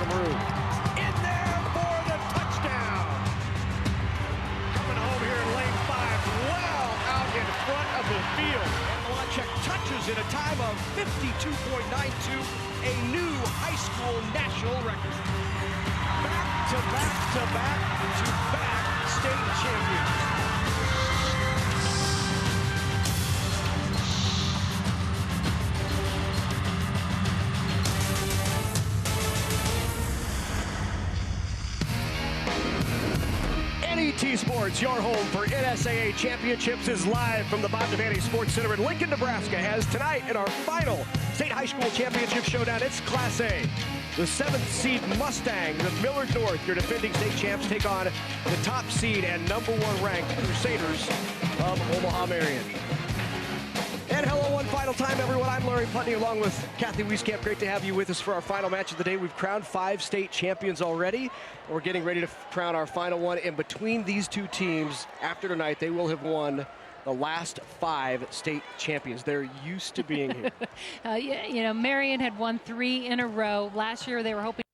Maroon. In there for the touchdown. Coming home here in lane 5, well out in front of the field. And Malachek touches in a time of 52.92, a new high school national record. Back to back to back to back state champions. NET Sports, your home for NSAA championships, is live from the Devaney Sports Center in Lincoln, Nebraska, as tonight in our final state high school championship showdown, it's Class A. The 7th seed Mustangs of Millard North, your defending state champs, take on the top seed and #1 ranked Crusaders of Omaha Marian. And hello one final time, everyone. I'm Larry Putney along with Kathy Wieskamp. Great to have you with us for our final match of the day. We've crowned 5 state champions already. We're getting ready to crown our final one. And between these two teams, after tonight, they will have won the last 5 state champions. They're used to being here. You know, Marian had won 3 in a row. Last year, they were hoping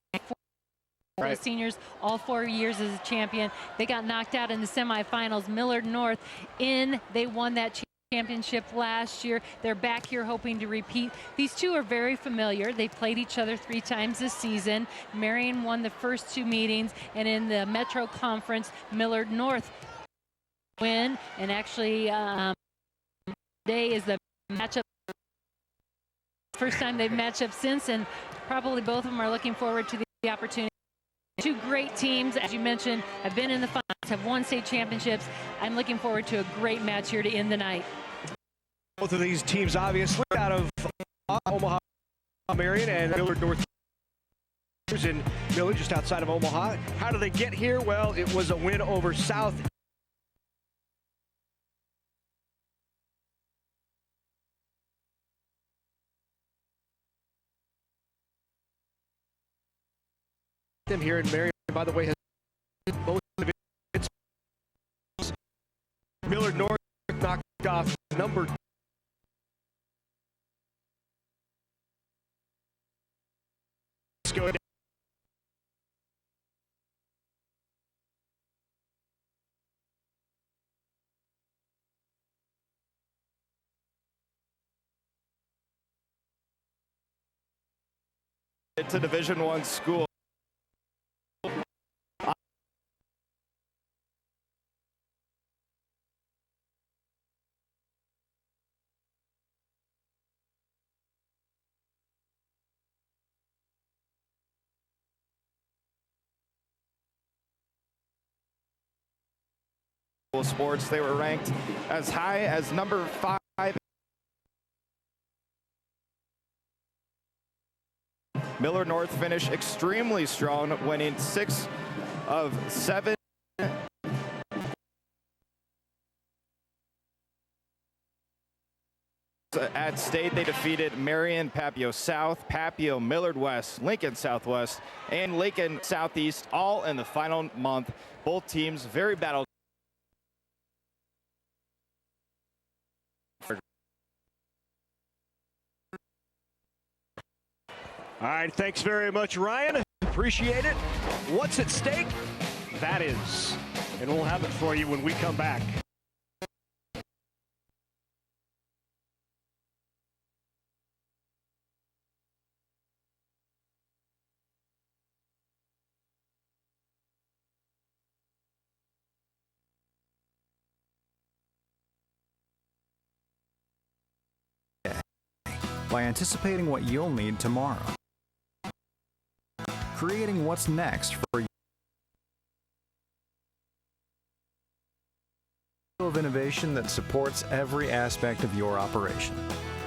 for the seniors all 4 years as a champion. They got knocked out in the semifinals. Millard North they won that championship last year. They're back here hoping to repeat. These two are very familiar. They played each other 3 times this season. Marian won the first 2 meetings, and in the Metro Conference, Millard North win. And actually, today is the matchup. First time they've matched up since, and probably both of them are looking forward to the opportunity. 2 great teams, as you mentioned, have been in the finals, have won state championships. I'm looking forward to a great match here to end the night. Both of these teams, obviously, out of Omaha Marian and Millard North in Millard, just outside of Omaha. How did they get here? Well, it was a win over South. Them here in Marian, by the way, has both of its Millard North knocked off number 2. It's a Division I school. Sports, they were ranked as high as number 5. Millard North finished extremely strong, winning 6 of 7. At state, they defeated Marian, Papio South, Papio, Millard West, Lincoln Southwest, and Lincoln Southeast, all in the final month. Both teams very battle. All right, thanks very much, Ryan. Appreciate it. What's at stake? That is. And we'll have it for you when we come back. By anticipating what you'll need tomorrow. Creating what's next for you. Of innovation that supports every aspect of your operation.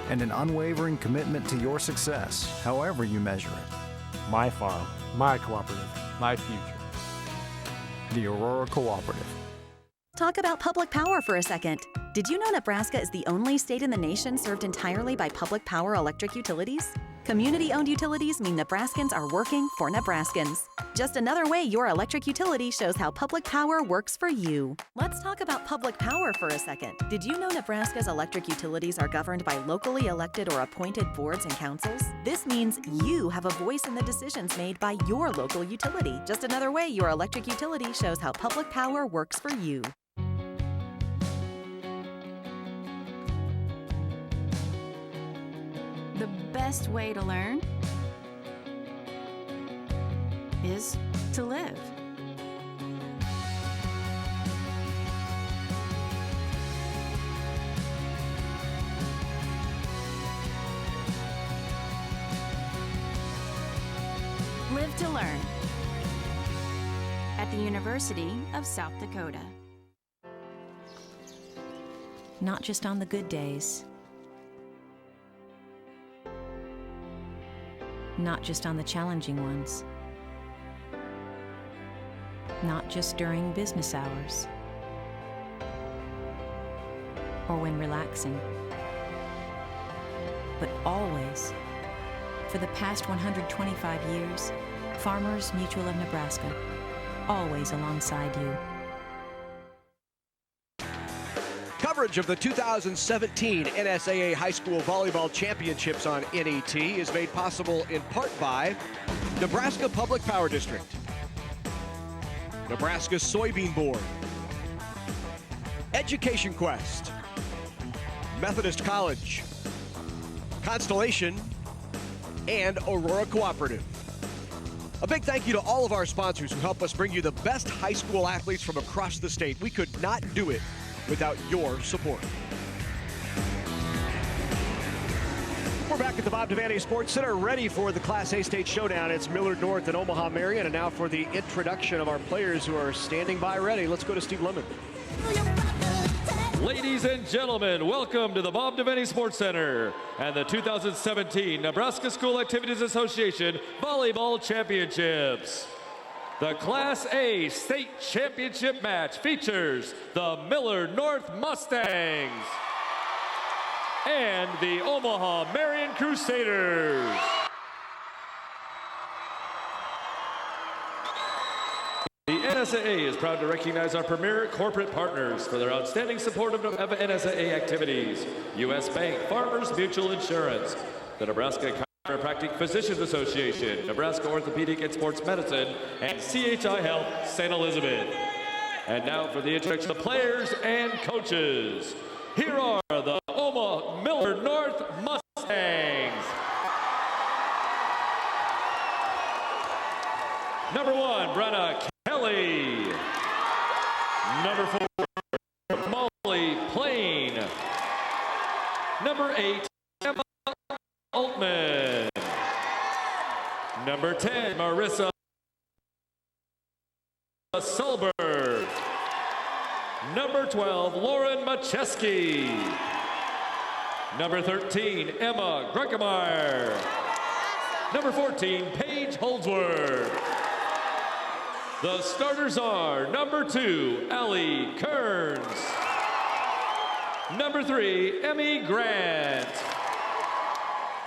And an unwavering commitment to your success, however you measure it. My farm, my cooperative, my future. The Aurora Cooperative. Talk about public power for a second. Did you know Nebraska is the only state in the nation served entirely by public power electric utilities? Community-owned utilities mean Nebraskans are working for Nebraskans. Just another way your electric utility shows how public power works for you. Let's talk about public power for a second. Did you know Nebraska's electric utilities are governed by locally elected or appointed boards and councils? This means you have a voice in the decisions made by your local utility. Just another way your electric utility shows how public power works for you. The best way to learn is to live. Live to learn at the University of South Dakota. Not just on the good days. Not just on the challenging ones. Not just during business hours. Or when relaxing. But always. For the past 125 years, Farmers Mutual of Nebraska, always alongside you. Coverage of the 2017 NSAA High School Volleyball Championships on NET is made possible in part by Nebraska Public Power District, Nebraska Soybean Board, Education Quest, Methodist College, Constellation, and Aurora Cooperative. A big thank you to all of our sponsors who help us bring you the best high school athletes from across the state. We could not do it without your support. We're back at the Bob Devaney Sports Center, ready for the Class A state showdown. It's Millard North and Omaha Marian, and now for the introduction of our players who are standing by ready. Let's go to Steve Lemon. Ladies and gentlemen, welcome to the Bob Devaney Sports Center and the 2017 Nebraska School Activities Association Volleyball Championships. The Class A State Championship match features the Millard North Mustangs and the Omaha Marian Crusaders. The NSAA is proud to recognize our premier corporate partners for their outstanding support of NSAA activities. U.S. Bank, Farmers Mutual Insurance, the Nebraska Chiropractic Physicians Association, Nebraska Orthopedic and Sports Medicine, and CHI Health St. Elizabeth. And now for the introduction of players and coaches. Here are the Omaha Millard North Mustangs. Number 1, Brenna Kelly. Number 4, Molly Plain. Number 8, Emma Altman. Number 10, Marissa Sulberg. Number 12, Lauren Macheski. Number 13, Emma Gregemeyer. Number 14, Paige Holdsworth. The starters are number 2, Allie Kearns. Number 3, Emmy Grant.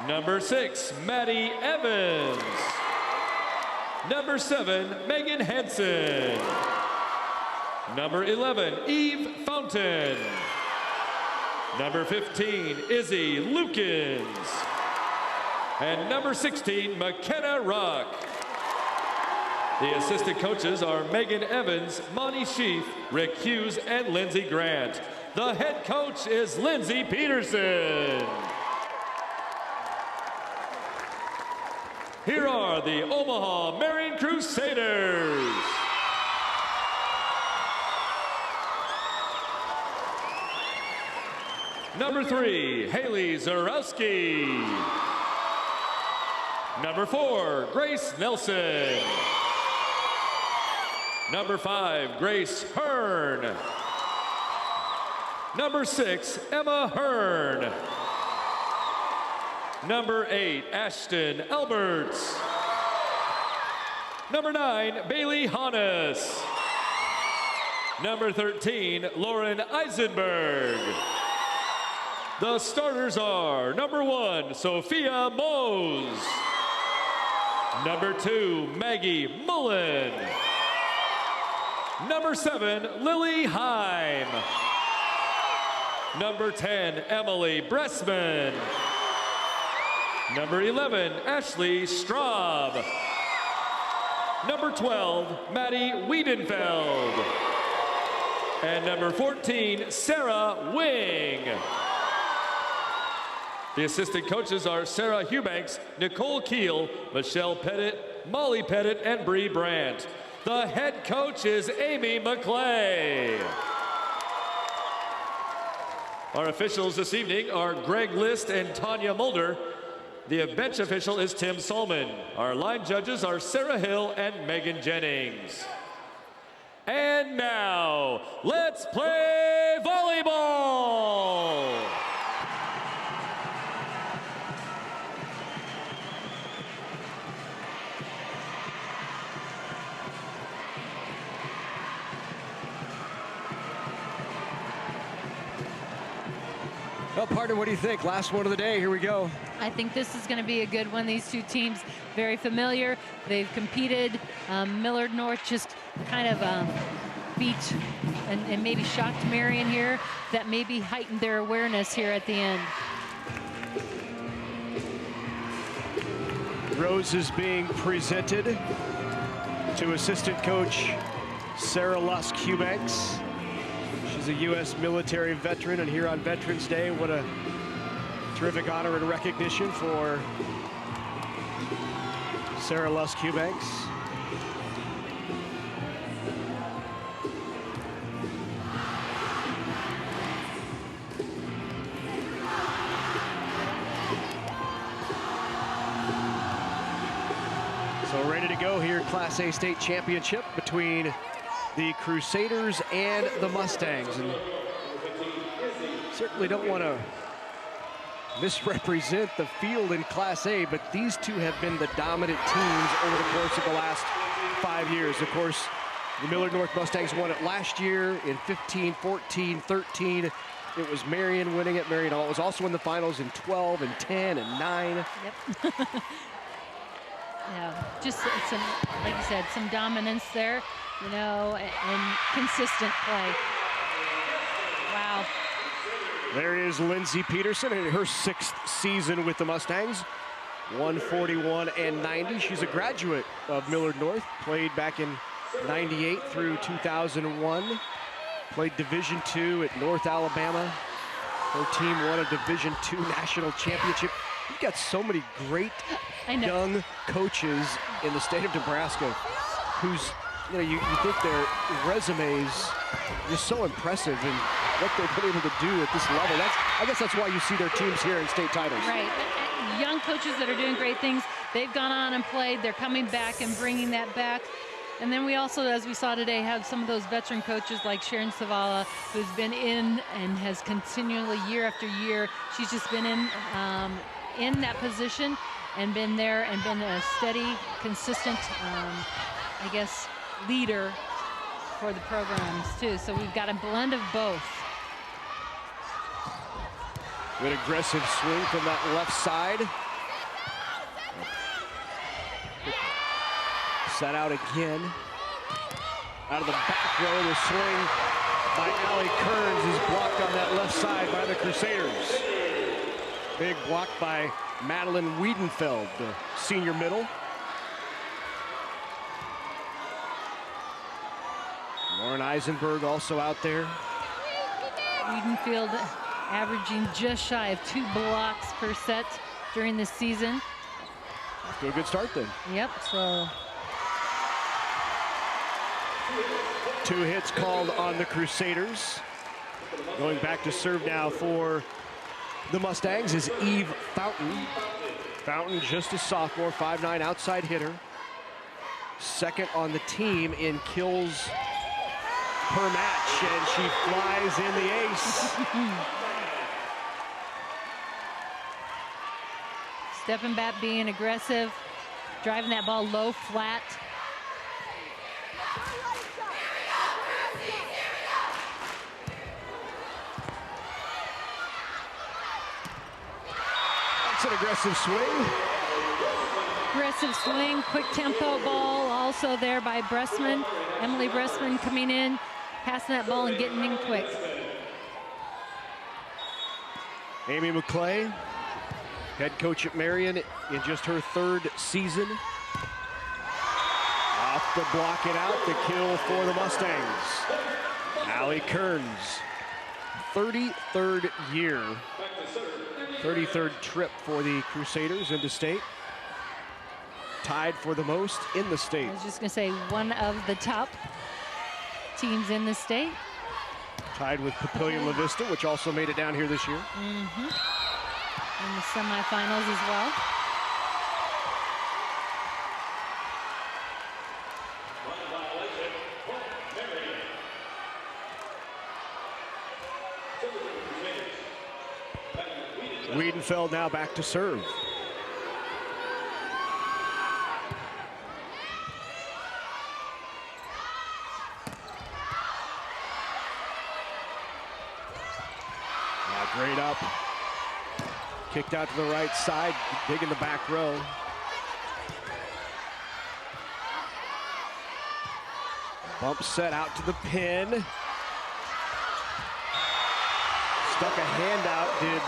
Number 6, Maddie Evans. Number 7, Megan Henson. Number 11, Eve Fountain. Number 15, Izzy Lukens. And number 16, McKenna Ruck. The assistant coaches are Megan Evans, Monty Sheaf, Rick Hughes, and Lindsey Grant. The head coach is Lindsey Peterson. Here are the Omaha Marian Crusaders. Number 3, Haley Zarowski. Number 4, Grace Nelson. Number 5, Grace Hearn. Number 6, Emma Hearn. Number 8, Ashton Alberts. Number 9, Bailey Hannes. Number 13, Lauren Eisenberg. The starters are number 1, Sophia Mose. Number 2, Maggie Mullen. Number 7, Lily Heim. Number 10, Emily Bressman. Number 11, Ashley Straub. Number 12, Maddie Wiedenfeld. And number 14, Sarah Wing. The assistant coaches are Sarah Hubanks, Nicole Keel, Michelle Pettit, Molly Pettit, and Bree Brandt. The head coach is Amy McClay. Our officials this evening are Greg List and Tanya Mulder. The bench official is Tim Solman. Our line judges are Sarah Hill and Megan Jennings. And now, let's play volleyball! Well, partner, what do you think? Last one of the day, here we go. I think this is going to be a good one. These two teams, very familiar. They've competed. Millard North just kind of beat and maybe shocked Marian here. That maybe heightened their awareness here at the end. Rose is being presented to assistant coach Sarah Lusk-Hubanks. She's a U.S. military veteran, and here on Veterans Day, what a terrific honor and recognition for Sarah Lusk-Hubanks. So ready to go here, Class A state championship between the Crusaders and the Mustangs. And certainly don't want to misrepresent the field in Class A, but these two have been the dominant teams over the course of the last 5 years. Of course, the Millard North Mustangs won it last year in 15, 14, 13. It was Marian winning it. Marian was also in the finals in 12 and 10 and 9. Yep. Yeah, just some, like you said, some dominance there, you know, and consistent play. Wow. There is Lindsay Peterson in her 6th season with the Mustangs. 141 and 90. She's a graduate of Millard North, played back in 98 through 2001. Played Division II at North Alabama. Her team won a Division II national championship. We've got so many great young coaches in the state of Nebraska whose, you know, you think their resumes are just so impressive and what they've been able to do at this level. I guess that's why you see their teams here in state titles. Right. Young coaches that are doing great things. They've gone on and played. They're coming back and bringing that back. And then we also, as we saw today, have some of those veteran coaches like Sharon Savala, who's been in and has continually year after year. She's just been in that position and been there and been a steady, consistent, I guess, leader for the programs too. So we've got a blend of both. Good aggressive swing from that left side. Set out again. Out of the back row, the swing by Allie Kearns is blocked on that left side by the Crusaders. Big block by Madeline Wiedenfeld, the senior middle. Lauren Eisenberg also out there. Wiedenfeld averaging just shy of 2 blocks per set during this season. Off to a good start then. Yep, so 2 hits called on the Crusaders. Going back to serve now for the Mustangs is Eve Fountain. Fountain, just a sophomore, 5'9" outside hitter. Second on the team in kills per match, and she flies in the ace. Stepping back, being aggressive, driving that ball low, flat. That's an aggressive swing. Aggressive swing, quick tempo ball also there by Bressman. Emily Bressman coming in, passing that ball and getting in quick. Amy McClay, head coach at Marian in just her 3rd season. Off the block and out, the kill for the Mustangs. Allie Kearns, 33rd year, 33rd trip for the Crusaders into state. Tied for the most in the state. I was just going to say one of the top teams in the state. Tied with Papillion La Vista, which also made it down here this year. In the semifinals as well. Wiedenfeld now back to serve. Great up. Kicked out to the right side, big in the back row. Bump set out to the pin. Stuck a hand out, did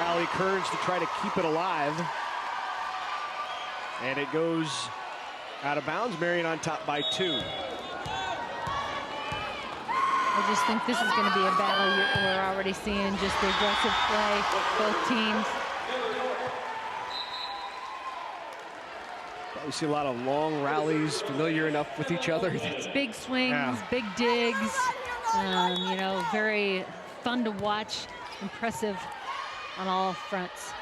Allie Kearns to try to keep it alive. And it goes out of bounds. Marian on top by 2. I just think this is going to be a battle. We're already seeing just the aggressive play, both teams. We see a lot of long rallies, familiar enough with each other. It's big swings, big digs, you know, very fun to watch, impressive on all fronts.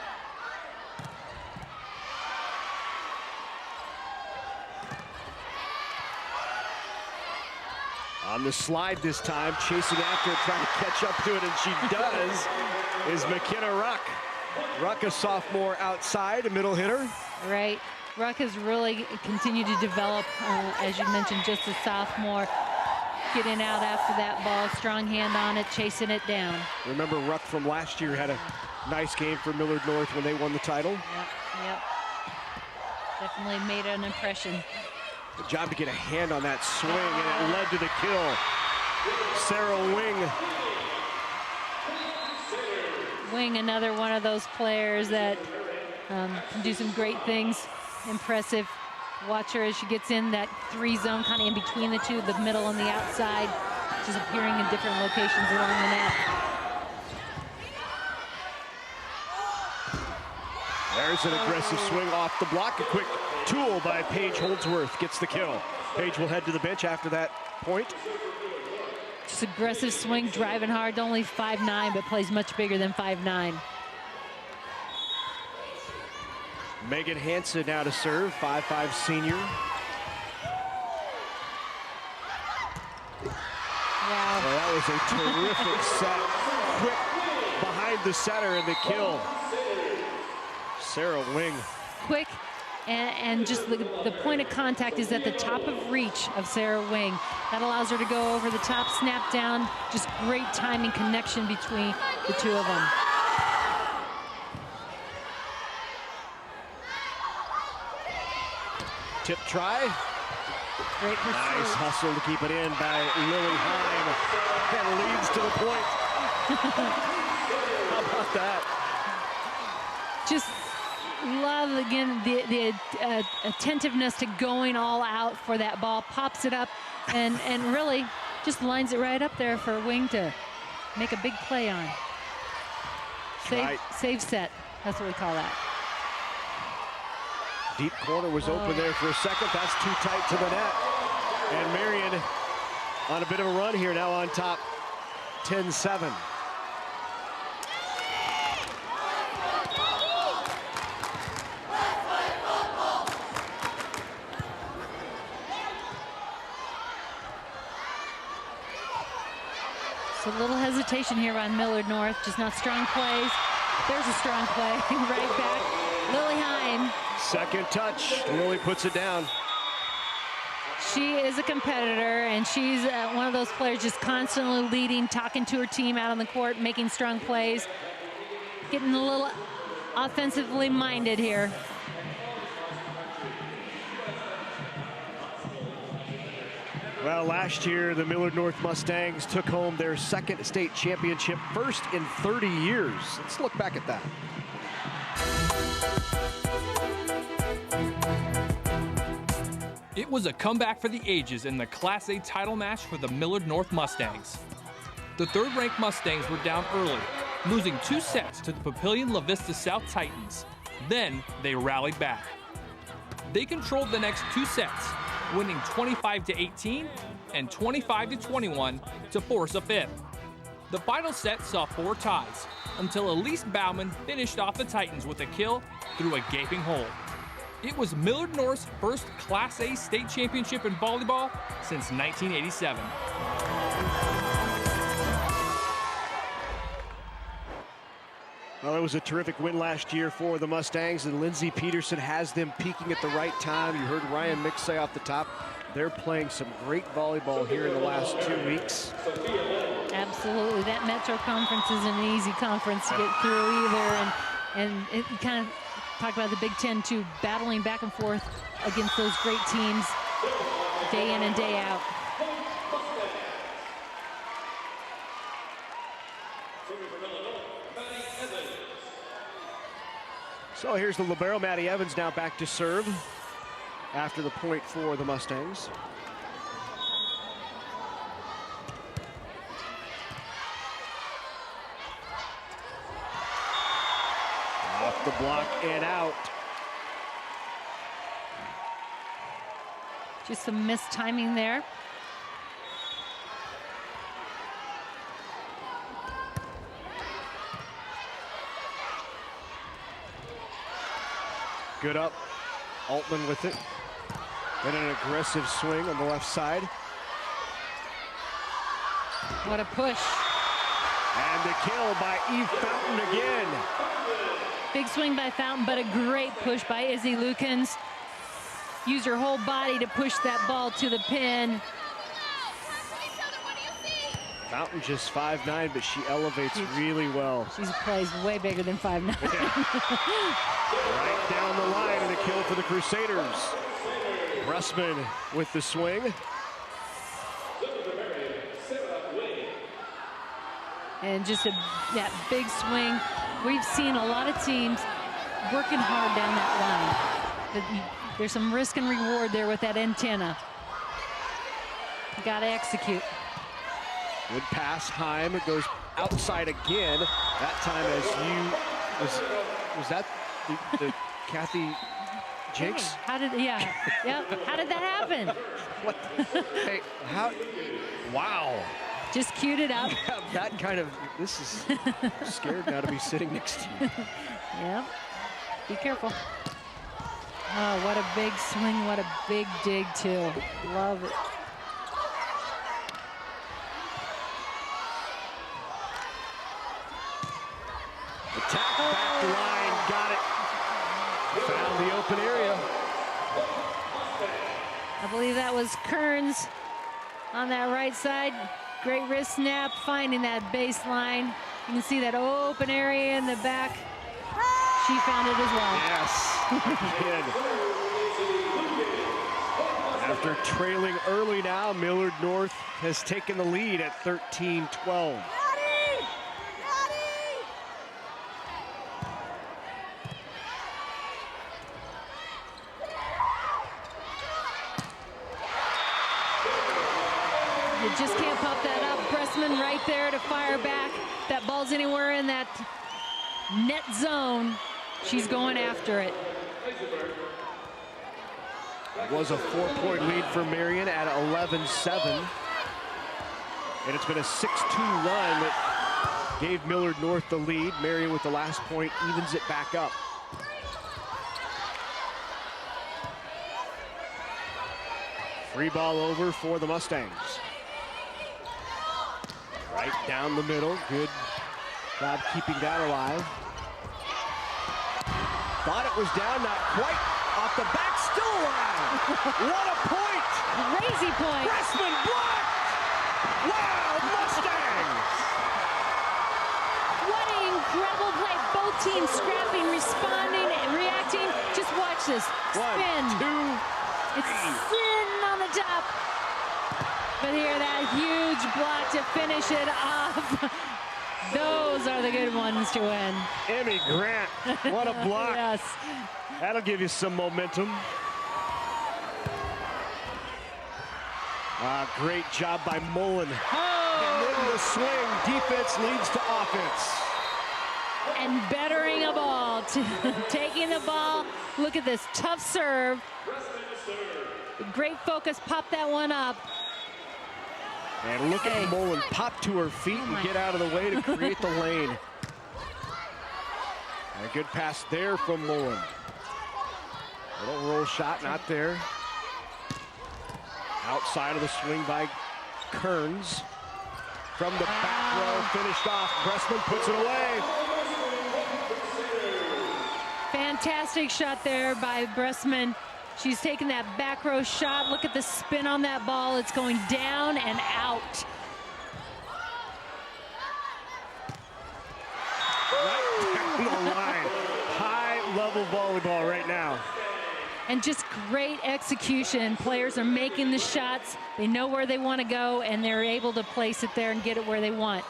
On the slide this time, chasing after it, trying to catch up to it, and she does, is McKenna Ruck. Ruck, a sophomore outside, a middle hitter. Right. Ruck has really continued to develop, as you mentioned, just a sophomore. Getting out after that ball, strong hand on it, chasing it down. Remember, Ruck from last year had a nice game for Millard North when they won the title. Yep. Definitely made an impression. Good job to get a hand on that swing, and it led to the kill. Sarah Wing. Wing, another one of those players that can do some great things. Impressive. Watch her as she gets in that 3 zone, kind of in between the two, the middle and the outside. She's appearing in different locations along the net. There's an aggressive swing off the block. A quick tool by Paige Holdsworth gets the kill. Paige will head to the bench after that point. Just aggressive swing, driving hard, only 5'9", but plays much bigger than 5'9". Megan Hansen now to serve, 5'5" senior. Wow. Well, that was a terrific set. Quick behind the center and the kill. Sarah Wing. Quick, and just the point of contact is at the top of reach of Sarah Wing. That allows her to go over the top, snap down. Just great timing connection between the two of them. Tip try. Great pursuit. Nice hustle to keep it in by Lily Heim. And leads to the point. How about that? Just love, again, the attentiveness to going all out for that ball. Pops it up and really just lines it right up there for Wing to make a big play on. Save set. That's what we call that. Deep corner was open there for a second. That's too tight to the net. And Marian on a bit of a run here, now on top, 10-7. So a little hesitation here on Millard North, just not strong plays. There's a strong play right back. Lily Hine. Second touch, Lily puts it down. She is a competitor, and she's one of those players just constantly leading, talking to her team out on the court, making strong plays, getting a little offensively minded here. Well, last year, the Millard North Mustangs took home their second state championship, first in 30 years. Let's look back at that. It was a comeback for the ages in the Class A title match for the Millard North Mustangs. The third-ranked Mustangs were down early, losing 2 sets to the Papillion La Vista South Titans. Then they rallied back. They controlled the next 2 sets, winning 25-18 and 25-21 to force a fifth. The final set saw 4 ties until Elise Bauman finished off the Titans with a kill through a gaping hole. It was Millard North's first Class A state championship in volleyball since 1987. Well, it was a terrific win last year for the Mustangs, and Lindsey Peterson has them peaking at the right time. You heard Ryan Mick say off the top, they're playing some great volleyball here in the last 2 weeks. Absolutely. That Metro Conference isn't an easy conference to get through either. And it kind of talk about the Big Ten, too, battling back and forth against those great teams day in and day out. So here's the libero, Maddie Evans, now back to serve after the point for the Mustangs. Off the block and out. Just some missed timing there. Good up, Altman with it. Then an aggressive swing on the left side. What a push. And the kill by Eve Fountain again. Big swing by Fountain, but a great push by Izzy Lukens. Used her whole body to push that ball to the pin. Fountain just 5'9", but she elevates really well. She plays way bigger than 5'9". Right down the line, and a kill for the Crusaders. Russman with the swing. And just that big swing. We've seen a lot of teams working hard down that line. There's some risk and reward there with that antenna. You got to execute. Good pass, Heim. It goes outside again. That time as was that the Kathy Jinx? How did, yeah, how did that happen? What? Hey, how? Wow. Just queued it up. Yeah, that kind of, this is I'm scared now to be sitting next to you. Yeah, be careful. Oh, what a big swing, what a big dig too. Love it. Attack, back line, got it. Found the open area. I believe that was Kearns on that right side. Great wrist snap, finding that baseline. You can see that open area in the back. She found it as well. Yes, after trailing early now, Millard North has taken the lead at 13-12. You just can't pop that up. Pressman right there to fire back. That ball's anywhere in that net zone. She's going after it. It was a 4-point lead for Marian at 11-7. And it's been a 6-2 run that gave Millard North the lead. Marian with the last point evens it back up. Free ball over for the Mustangs. Right down the middle. Good job keeping that alive. Thought it was down, not quite. Off the back, still alive. What a point! Crazy point. Pressman blocked! Wow, Mustangs! What an incredible play. Both team scrapping, responding, reacting. Just watch this. Spin. 1, 2, it's sitting on the top. But here, that huge block to finish it off. Those are the good ones to win. Emmy Grant, what a block. Yes. That'll give you some momentum. Great job by Mullen. And then the swing, defense leads to offense. And bettering a ball, taking the ball. Look at this tough serve. Great focus, pop that one up. And look at Mullen pop to her feet and get out of the way to create the lane. And a good pass there from Mullen. Little roll shot, not there. Outside of the swing by Kearns. From the back row, finished off. Bressman puts it away. Fantastic shot there by Bressman. She's taking that back row shot. Look at the spin on that ball. It's going down and out. Right down the line. High-level volleyball right now. And just great execution. Players are making the shots. They know where they want to go, and they're able to place it there and get it where they want.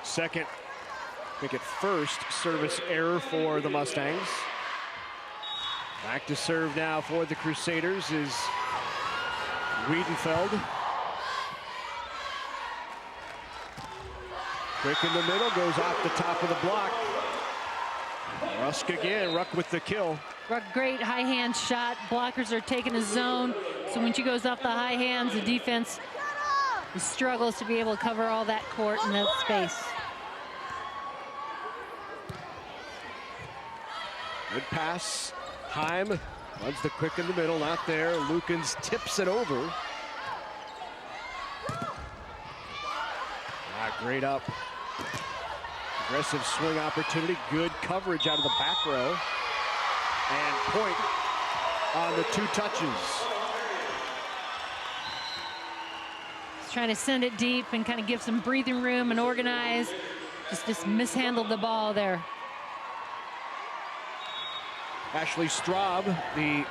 Second, I think at first, service error for the Mustangs. Back to serve now for the Crusaders is Wiedenfeld. Quick in the middle, goes off the top of the block. Rusk again, Ruck with the kill. Ruck, great high hand shot. Blockers are taking a zone. So when she goes off the high hands, the defense struggles to be able to cover all that court and that space. Good pass. Heim runs the quick in the middle, not there. Lukens tips it over. Great up. Aggressive swing opportunity. Good coverage out of the back row. And point on the two touches. He's trying to send it deep and kind of give some breathing room and organize. Just mishandled the ball there. Ashley Straub, the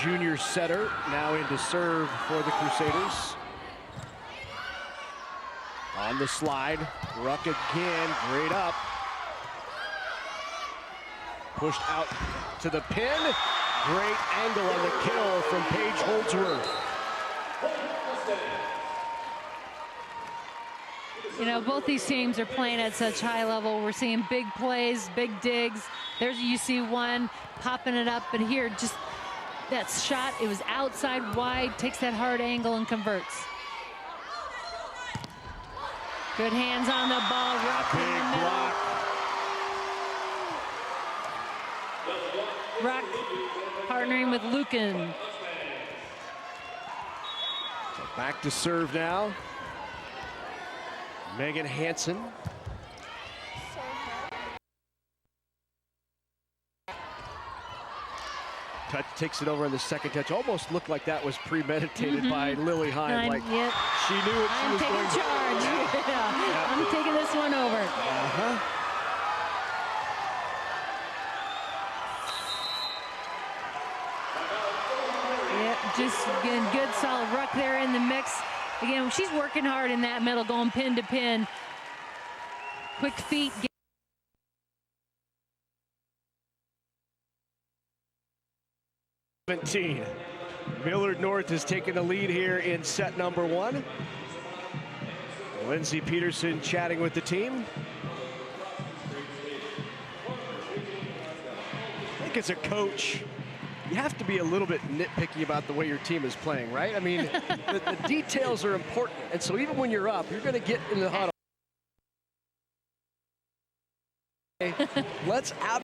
junior setter, now into serve for the Crusaders. On the slide, Ruck again, great up. Pushed out to the pin. Great angle on the kill from Paige Holdsworth. You know, both these teams are playing at such high level. We're seeing big plays, big digs. There's you see one popping it up, but here just that shot, it was outside wide, takes that hard angle and converts. Good hands on the ball. Ruck in the middle. Ruck partnering with Luken. So back to serve now. Megan Hansen. Touch takes it over in the second touch. Almost looked like that was premeditated by Lily Heim. Like she knew what she was going to do. I'm taking charge. Yeah. I'm taking this one over. Yeah, just again, good solid Ruck there in the mix. Again, she's working hard in that middle, going pin to pin. Quick feet. 17. Millard North has taken the lead here in set number one. Lindsey Peterson chatting with the team. I think as a coach, you have to be a little bit nitpicky about the way your team is playing, right? I mean, the details are important. And so even when you're up, you're going to get in the huddle. Let's out.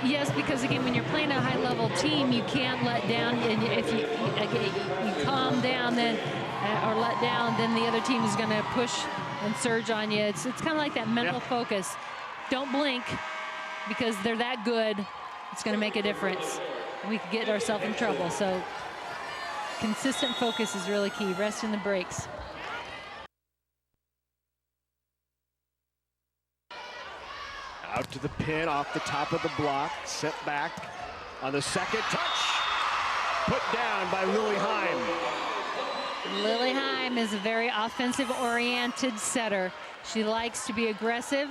Yes, because again, when you're playing a high-level team, you can't let down. And if you calm down, then or let down, then the other team is going to push and surge on you. It's kind of like that mental focus. Don't blink because they're that good. it's going to make a difference. We could get ourselves in trouble. So consistent focus is really key. Rest in the breaks. Out to the pin, off the top of the block, sent back on the second touch. Put down by Lily Heim. Lily Heim is a very offensive-oriented setter. She likes to be aggressive.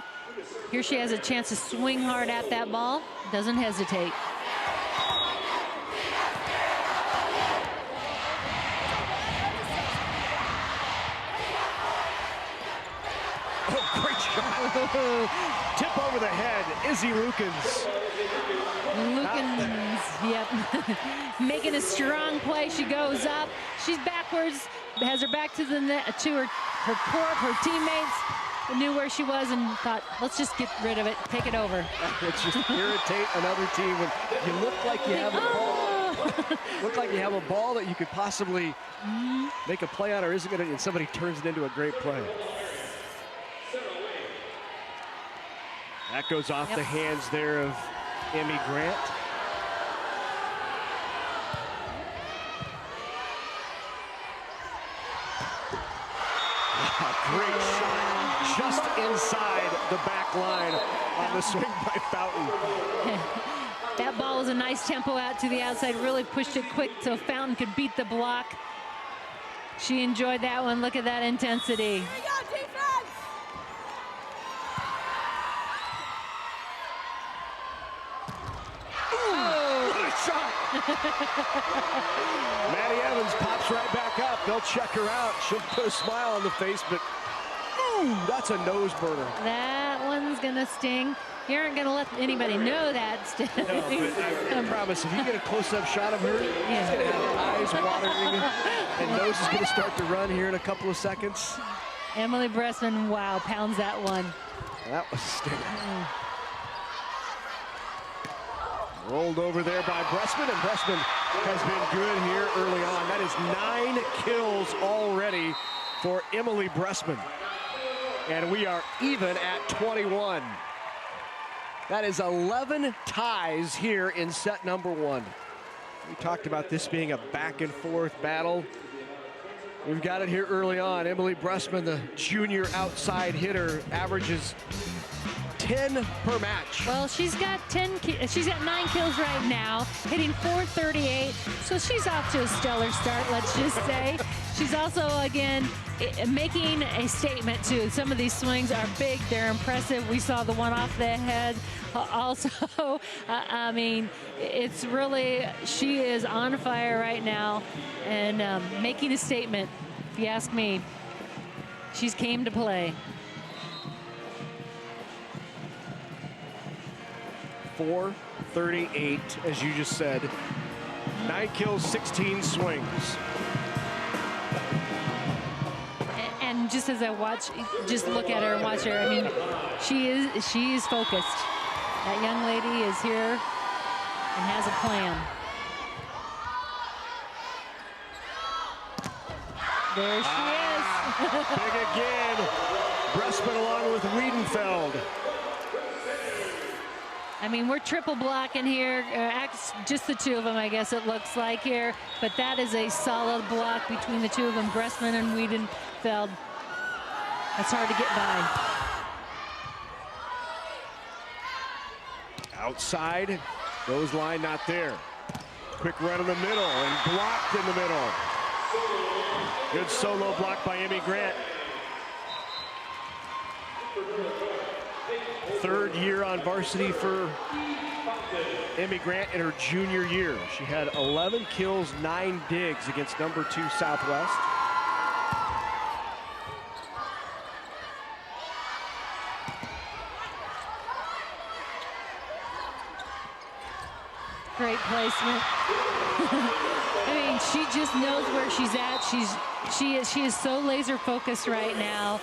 Here she has a chance to swing hard at that ball. Doesn't hesitate. Oh, great shot. Tip over the head, Izzy Lukens. Lukens, yep. Making a strong play. She goes up. She's backwards, has her back to the net, to her court, her teammates. Knew where she was and thought, let's just get rid of it, take it over. Let's just irritate another team when you look like you have a ball. Look like you have a ball that you could possibly make a play on, or isn't gonna, and somebody turns it into a great play. That goes off the hands there of Emmy Grant. Great shot, just inside the back line on the swing by Fountain. That ball was a nice tempo out to the outside, really pushed it quick so Fountain could beat the block. She enjoyed that one. Look at that intensity. Maddie Evans pops right back up. They'll check her out. She'll put a smile on the face, but ooh, that's a nose burner. That one's gonna sting. You aren't gonna let anybody know that. No, but I promise, if you get a close-up shot of her, she's gonna have eyes watering, and nose is gonna start to run here in a couple of seconds. Emily Bressman, wow, pounds that one. That was stinging. Rolled over there by Bressman, and Bressman has been good here early on. That is 9 kills already for Emily Bressman. And we are even at 21. That is 11 ties here in set number 1. We talked about this being a back and forth battle. We've got it here early on. Emily Bressman, the junior outside hitter, averages 10 per match. Well, she's got 9 kills right now, hitting .438, so she's off to a stellar start, let's just say. She's also, again, making a statement too. Some of these swings are big, they're impressive. We saw the one off the head. Also, I mean, it's really, she is on fire right now and making a statement, if you ask me. She's came to play. 438, as you just said. 9 kills, 16 swings. And just as I watch, just look at her and watch her, I mean, she is focused. That young lady is here and has a plan. There she is. Big again. Bressman along with Wiedenfeld. I mean, we're triple blocking here. Just the two of them, I guess it looks like here. But that is a solid block between the two of them, Bressman and Wiedenfeld. That's hard to get by. Outside, goes line not there. Quick run in the middle and blocked in the middle. Good solo block by Emmy Grant. 3rd year on varsity for Emmy Grant in her junior year. She had 11 kills, 9 digs against number 2 Southwest. Great placement. I mean, she just knows where she's at. She is so laser focused right now.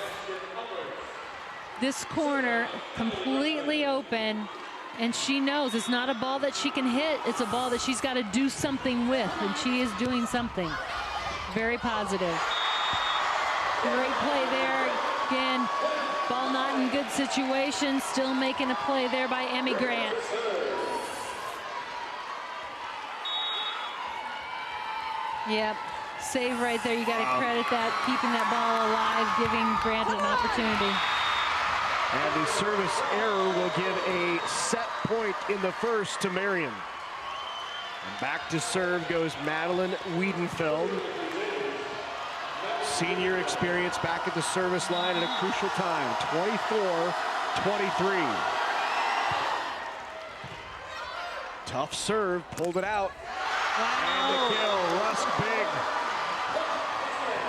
This corner completely open, and she knows it's not a ball that she can hit. It's a ball that she's got to do something with, and she is doing something. Very positive. Great play there. Again, ball not in good situation. Still making a play there by Emmy Grant. Yep. Save right there. You got to credit that, keeping that ball alive, giving Grant an opportunity. And the service error will give a set point in the first to Marian. And back to serve goes Madeline Wiedenfeld. Senior experience back at the service line at a crucial time, 24-23. Tough serve, pulled it out. Wow. And the kill, Rusk big.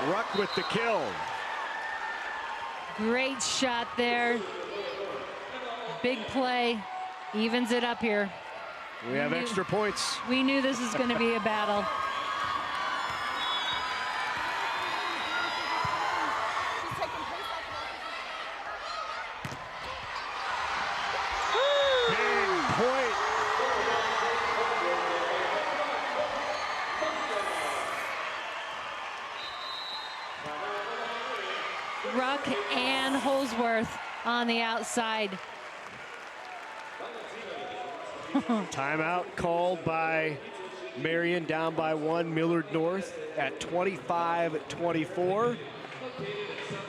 Ruck with the kill. Great shot there. Big play, evens it up here. We have extra points. We knew this was going to be a battle. Big point. Ruck and Holsworth on the outside. Timeout called by Marian, down by 1, Millard North at 25-24.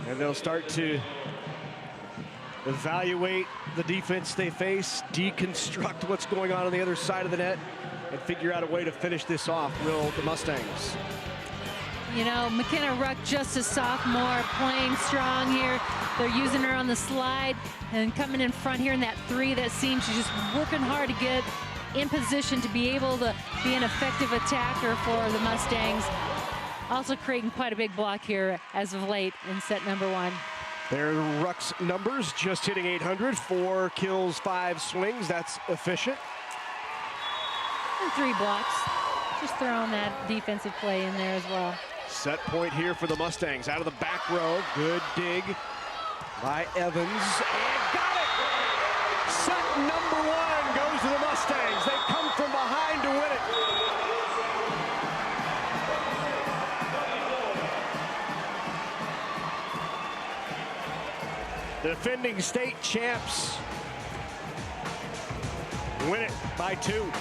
And they'll start to evaluate the defense they face, deconstruct what's going on the other side of the net, and figure out a way to finish this off, will the Mustangs. You know, McKenna Ruck, just a sophomore, playing strong here. They're using her on the slide and coming in front here in that 3. That seems she's just working hard to get in position to be able to be an effective attacker for the Mustangs. Also creating quite a big block here as of late in set number 1. There are Ruck's numbers, just hitting 800, 4 kills, 5 swings. That's efficient. And 3 blocks. Just throwing that defensive play in there as well. Set point here for the Mustangs. Out of the back row, good dig by Evans, and got it! Set number 1 goes to the Mustangs. They come from behind to win it. The defending state champs win it by 2.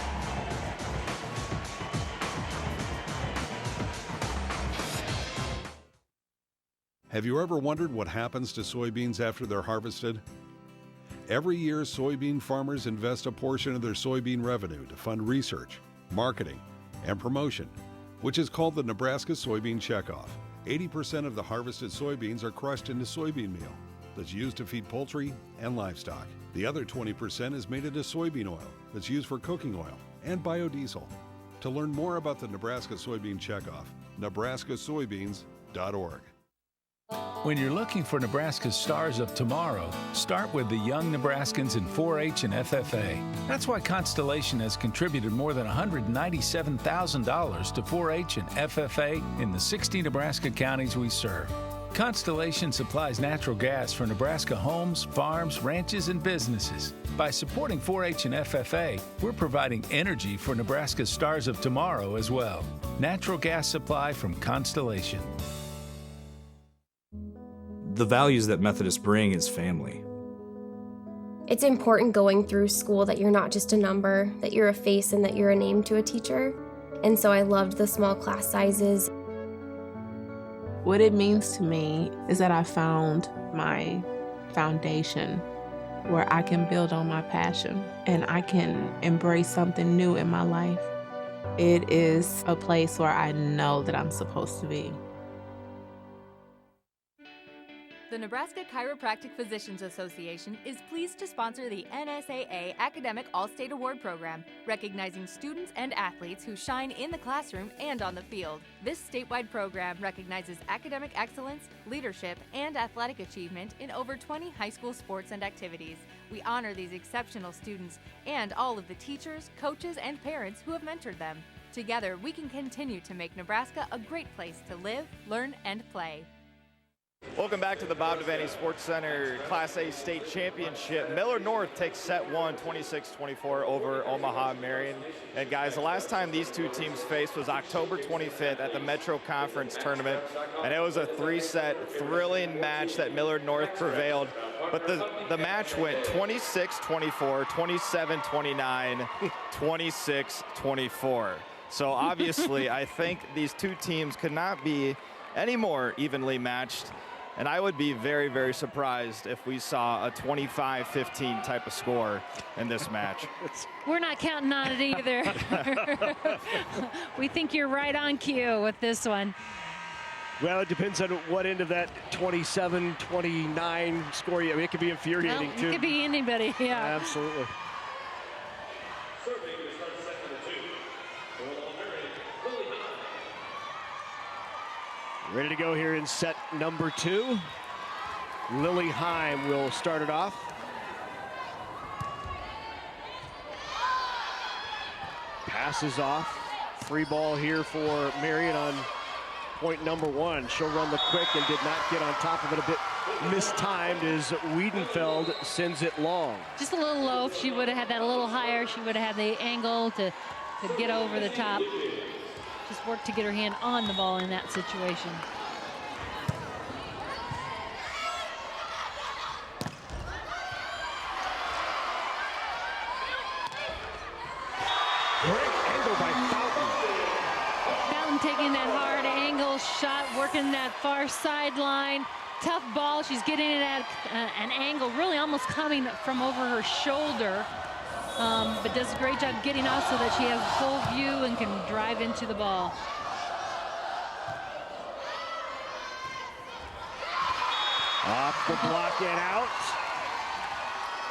Have you ever wondered what happens to soybeans after they're harvested? Every year, soybean farmers invest a portion of their soybean revenue to fund research, marketing, and promotion, which is called the Nebraska Soybean Checkoff. 80% of the harvested soybeans are crushed into soybean meal that's used to feed poultry and livestock. The other 20% is made into soybean oil that's used for cooking oil and biodiesel. To learn more about the Nebraska Soybean Checkoff, nebraskasoybeans.org. When you're looking for Nebraska's stars of tomorrow, start with the young Nebraskans in 4-H and FFA. That's why Constellation has contributed more than $197,000 to 4-H and FFA in the 60 Nebraska counties we serve. Constellation supplies natural gas for Nebraska homes, farms, ranches, and businesses. By supporting 4-H and FFA, we're providing energy for Nebraska's stars of tomorrow as well. Natural gas supply from Constellation. The values that Methodists bring is family. It's important going through school that you're not just a number, that you're a face and that you're a name to a teacher. And so I loved the small class sizes. What it means to me is that I found my foundation where I can build on my passion and I can embrace something new in my life. It is a place where I know that I'm supposed to be. The Nebraska Chiropractic Physicians Association is pleased to sponsor the NSAA Academic All-State Award Program, recognizing students and athletes who shine in the classroom and on the field. This statewide program recognizes academic excellence, leadership, and athletic achievement in over 20 high school sports and activities. We honor these exceptional students and all of the teachers, coaches, and parents who have mentored them. Together, we can continue to make Nebraska a great place to live, learn, and play. Welcome back to the Bob Devaney Sports Center Class A State Championship. Millard North takes set 1, 26-24 over Omaha Marian. And guys, the last time these two teams faced was October 25th at the Metro Conference Tournament. And it was a 3-set thrilling match that Millard North prevailed. But the match went 26-24, 27-29, 26-24. So obviously, I think these two teams could not be any more evenly matched. And I would be very, very surprised if we saw a 25-15 type of score in this match. We're not counting on it either. We think you're right on cue with this one. Well, it depends on what end of that 27-29 score. I mean, it could be infuriating, too. It could be anybody, yeah. Absolutely. Ready to go here in set number 2. Lily Heim will start it off. Passes off. Free ball here for Marian on point number 1. She'll run the quick and did not get on top of it. A bit mistimed as Wiedenfeld sends it long. Just a little low. If she would have had that a little higher, she would have had the angle to get over the top. Just work to get her hand on the ball in that situation. Great angle by Fountain. Fountain taking that hard angle shot, working that far sideline. Tough ball. She's getting it at an angle, really almost coming from over her shoulder. But does a great job getting off so that she has full view and can drive into the ball. Off the block and out.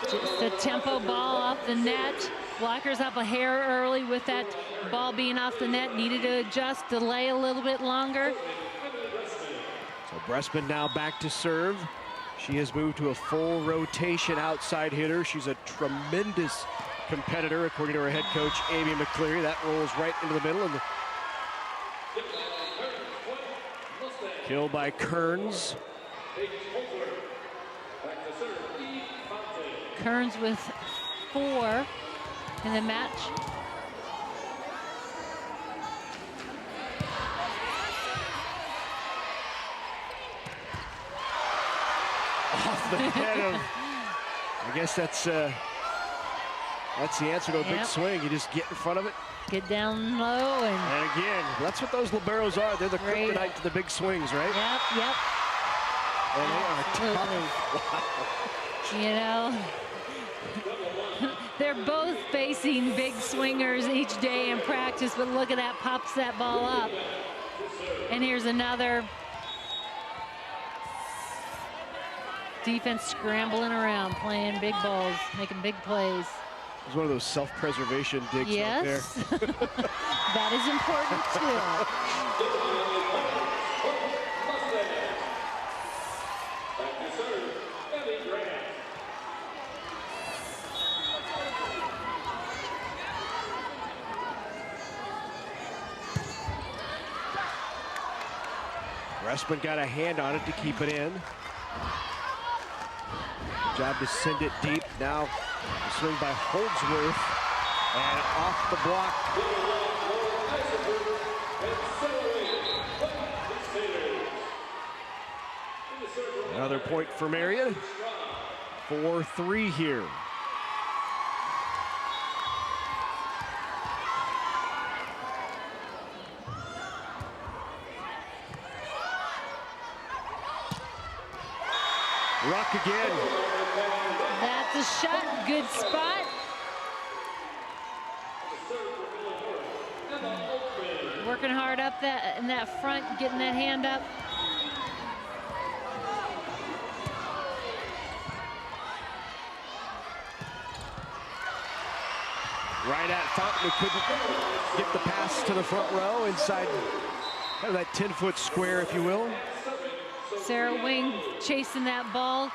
Just a tempo ball off the net. Blockers up a hair early with that ball being off the net. Needed to adjust, delay a little bit longer. So Bressman now back to serve. She has moved to a full rotation outside hitter. She's a tremendous competitor, according to her head coach, Amy McCleary. That rolls right into the middle. And kill by Kearns. Kearns with 4 in the match. Off the head of, I guess that's the answer to a big swing. You just get in front of it. Get down low and again, that's what those liberos are. They're the kryptonite to the big swings, right? Yep. And they are tough. You know, they're both facing big swingers each day in practice, but look at that, pops that ball up. And here's another. Defense scrambling around, playing big balls, making big plays. It was one of those self-preservation digs right there. That is important too. Bressman got a hand on it to keep it in. Job to send it deep. Now a swing by Holdsworth and off the block. Another point for Marian. 4-3 here. Ruck again. That's a shot, good spot. Working hard up in that front, getting that hand up. Right at Fountain, who couldn't get the pass to the front row inside kind of that 10-foot square, if you will. Sarah Wing chasing that ball.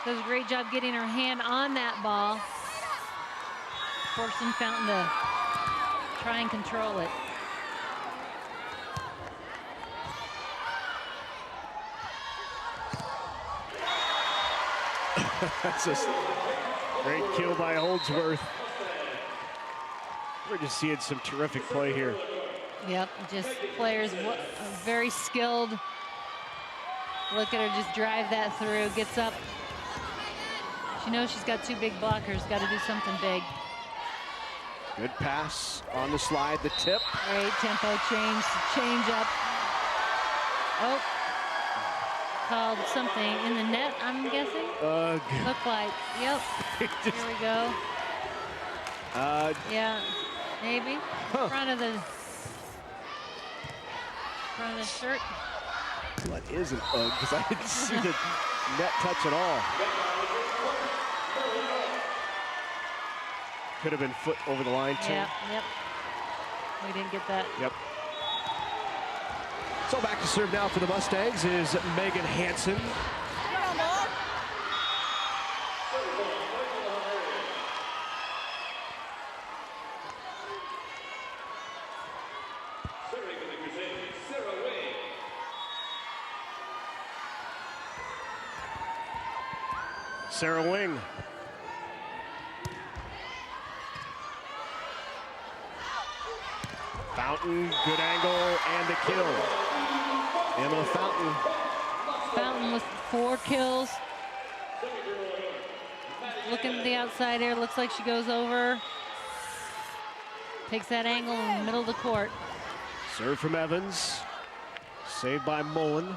Does a great job getting her hand on that ball. Forcing Fountain to try and control it. That's a great kill by Holdsworth. We're just seeing some terrific play here. Yep, just players very skilled. Look at her just drive that through, gets up. She knows she's got 2 big blockers, got to do something big. Good pass on the slide, the tip. Great tempo change up. Oh, called something in the net, I'm guessing. Look like, yep. Here we go. Yeah, maybe. Front of the shirt. What is an UGG? Because I didn't see the net touch at all. Could have been foot over the line too. Yep. We didn't get that. Yep. So back to serve now for the Mustangs is Megan Hansen. Sarah Wing. Fountain, good angle, and the kill. Emma Fountain. Fountain with 4 kills. Looking at the outside there, looks like she goes over. Takes that angle in the middle of the court. Serve from Evans. Saved by Mullen.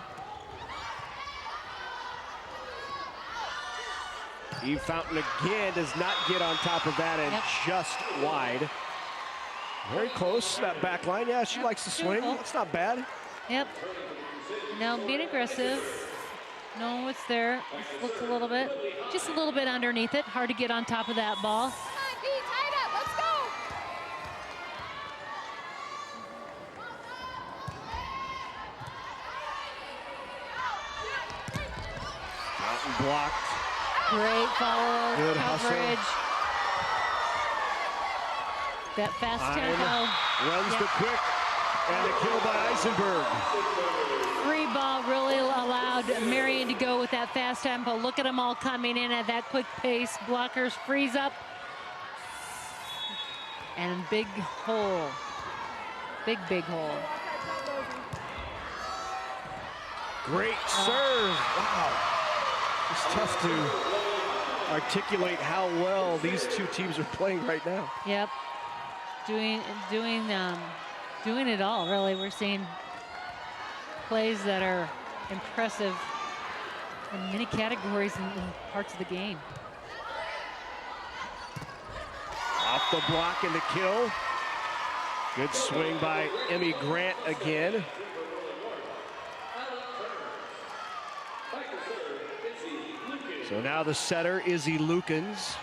Eve Fountain again does not get on top of that and just wide. Very close, that back line. Yeah, she likes to swing. It's not bad. Yep. Now being aggressive. Knowing what's there. Looks a little bit, just a little bit underneath it. Hard to get on top of that ball. Come on, B, tie it up. Let's go. Fountain blocked. Great follow. Good coverage. hustle. That fast tempo. Runs the quick, and a kill by Eisenberg. Free ball really allowed Marian to go with that fast tempo. Look at them all coming in at that quick pace. Blockers freeze up. And big hole. Big hole. Great serve. Wow. It's tough to articulate how well these two teams are playing right now. Yep. Doing it all, really. We're seeing plays that are impressive in many categories and parts of the game. Off the block and the kill. Good swing by Emmy Grant again. So now the setter, Izzy Lukens,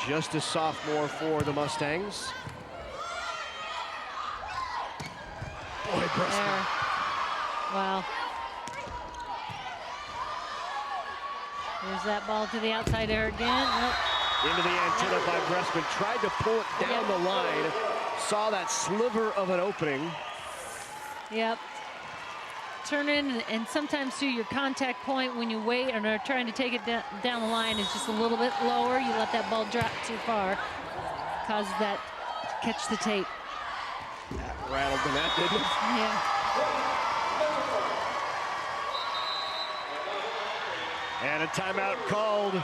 just a sophomore for the Mustangs. Boy, there. Wow. There's that ball to the outside there again. Nope. Into the antenna by Bressman. Tried to pull it down the line. Saw that sliver of an opening. Yep. Turn in, and sometimes too, your contact point when you wait and are trying to take it down the line is just a little bit lower. You let that ball drop too far. Causes that to catch the tape. That rattled the net, didn't it? Yeah. And a timeout called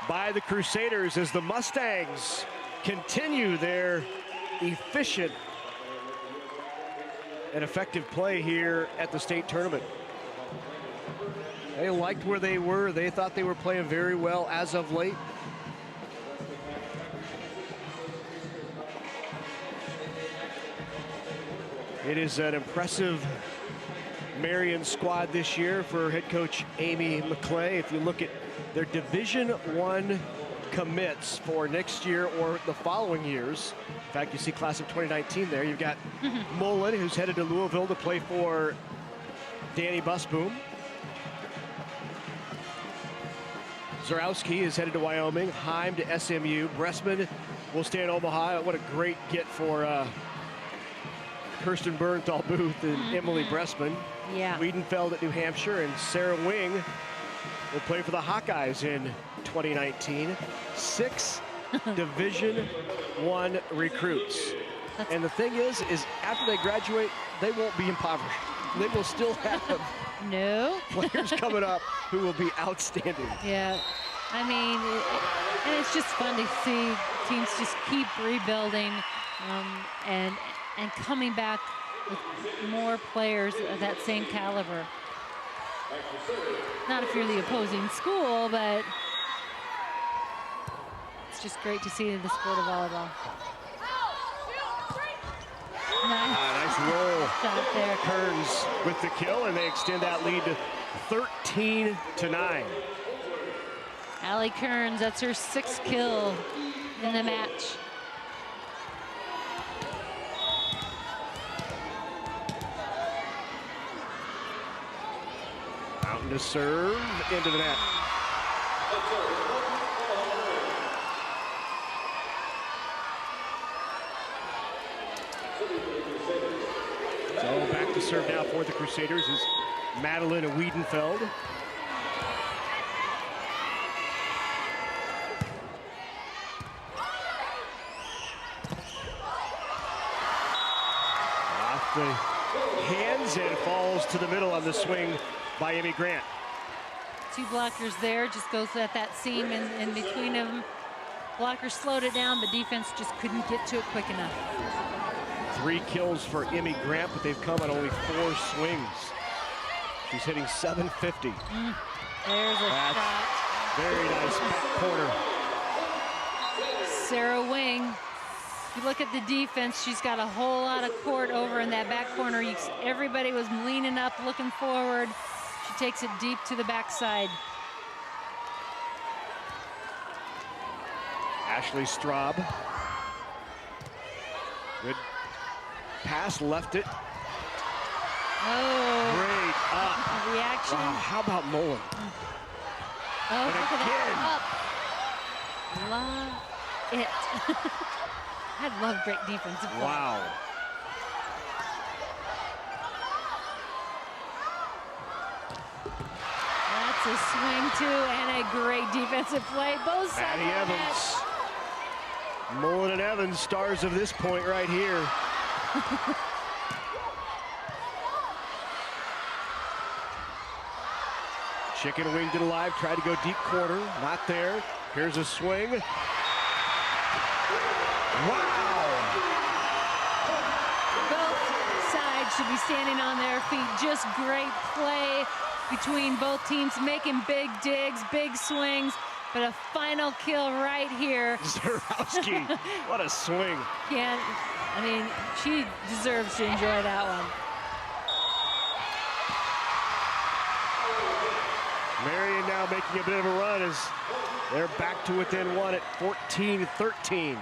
by the Crusaders as the Mustangs continue their efficient and effective play here at the state tournament. They liked where they were. They thought they were playing very well as of late. It is an impressive Marian squad this year for head coach Amy McClay. If you look at their Division I commits for next year or the following years, in fact, you see class of 2019 there. You've got Mullen, who's headed to Louisville to play for Danny Busboom. Zarowski is headed to Wyoming. Heim to SMU. Bressman will stay in Omaha. What a great get for Kirsten Bernthal Booth and Emily Bressman. Yeah. Wiedenfeld at New Hampshire, and Sarah Wing will play for the Hawkeyes in 2019. 6 Division I recruits. And the thing is after they graduate, they won't be impoverished. They will still have no players coming up who will be outstanding. Yeah. I mean, and it's just fun to see teams just keep rebuilding and coming back with more players of that same caliber. Not if you're the opposing school, but it's just great to see in the sport of volleyball. Nice roll. Shot there. Kearns with the kill, and they extend that lead to 13-9. Allie Kearns, that's her 6th kill in the match. Mountain to serve into the net. So back to serve now for the Crusaders is Madeline Wiedenfeld. Off the hands and falls to the middle on the swing by Amy Grant. 2 blockers there, just goes at that seam in between them. Blockers slowed it down, but defense just couldn't get to it quick enough. 3 kills for Emmy Grant, but they've come on only 4 swings. She's hitting .750. There's a shot. Very nice back corner. Sarah Wing, you look at the defense, she's got a whole lot of court over in that back corner. Everybody was leaning up, looking forward. She takes it deep to the backside. Ashley Straub. Good pass, left it. Oh. Great up. Reaction. Wow, how about Mullen? Oh, and look at again. that. Up. Love it. I love great defensive play. Wow. That's a swing too, and a great defensive play. Both sides. Maddie Evans. Mullen and Evans, stars of this point right here. Chicken winged it alive, tried to go deep corner, not there. Here's a swing. Wow! Both sides should be standing on their feet. Just great play between both teams, making big digs, big swings, but a final kill right here. Zarowski, what a swing. I mean, she deserves to enjoy that one. Marian now making a bit of a run as they're back to within 1 at 14-13.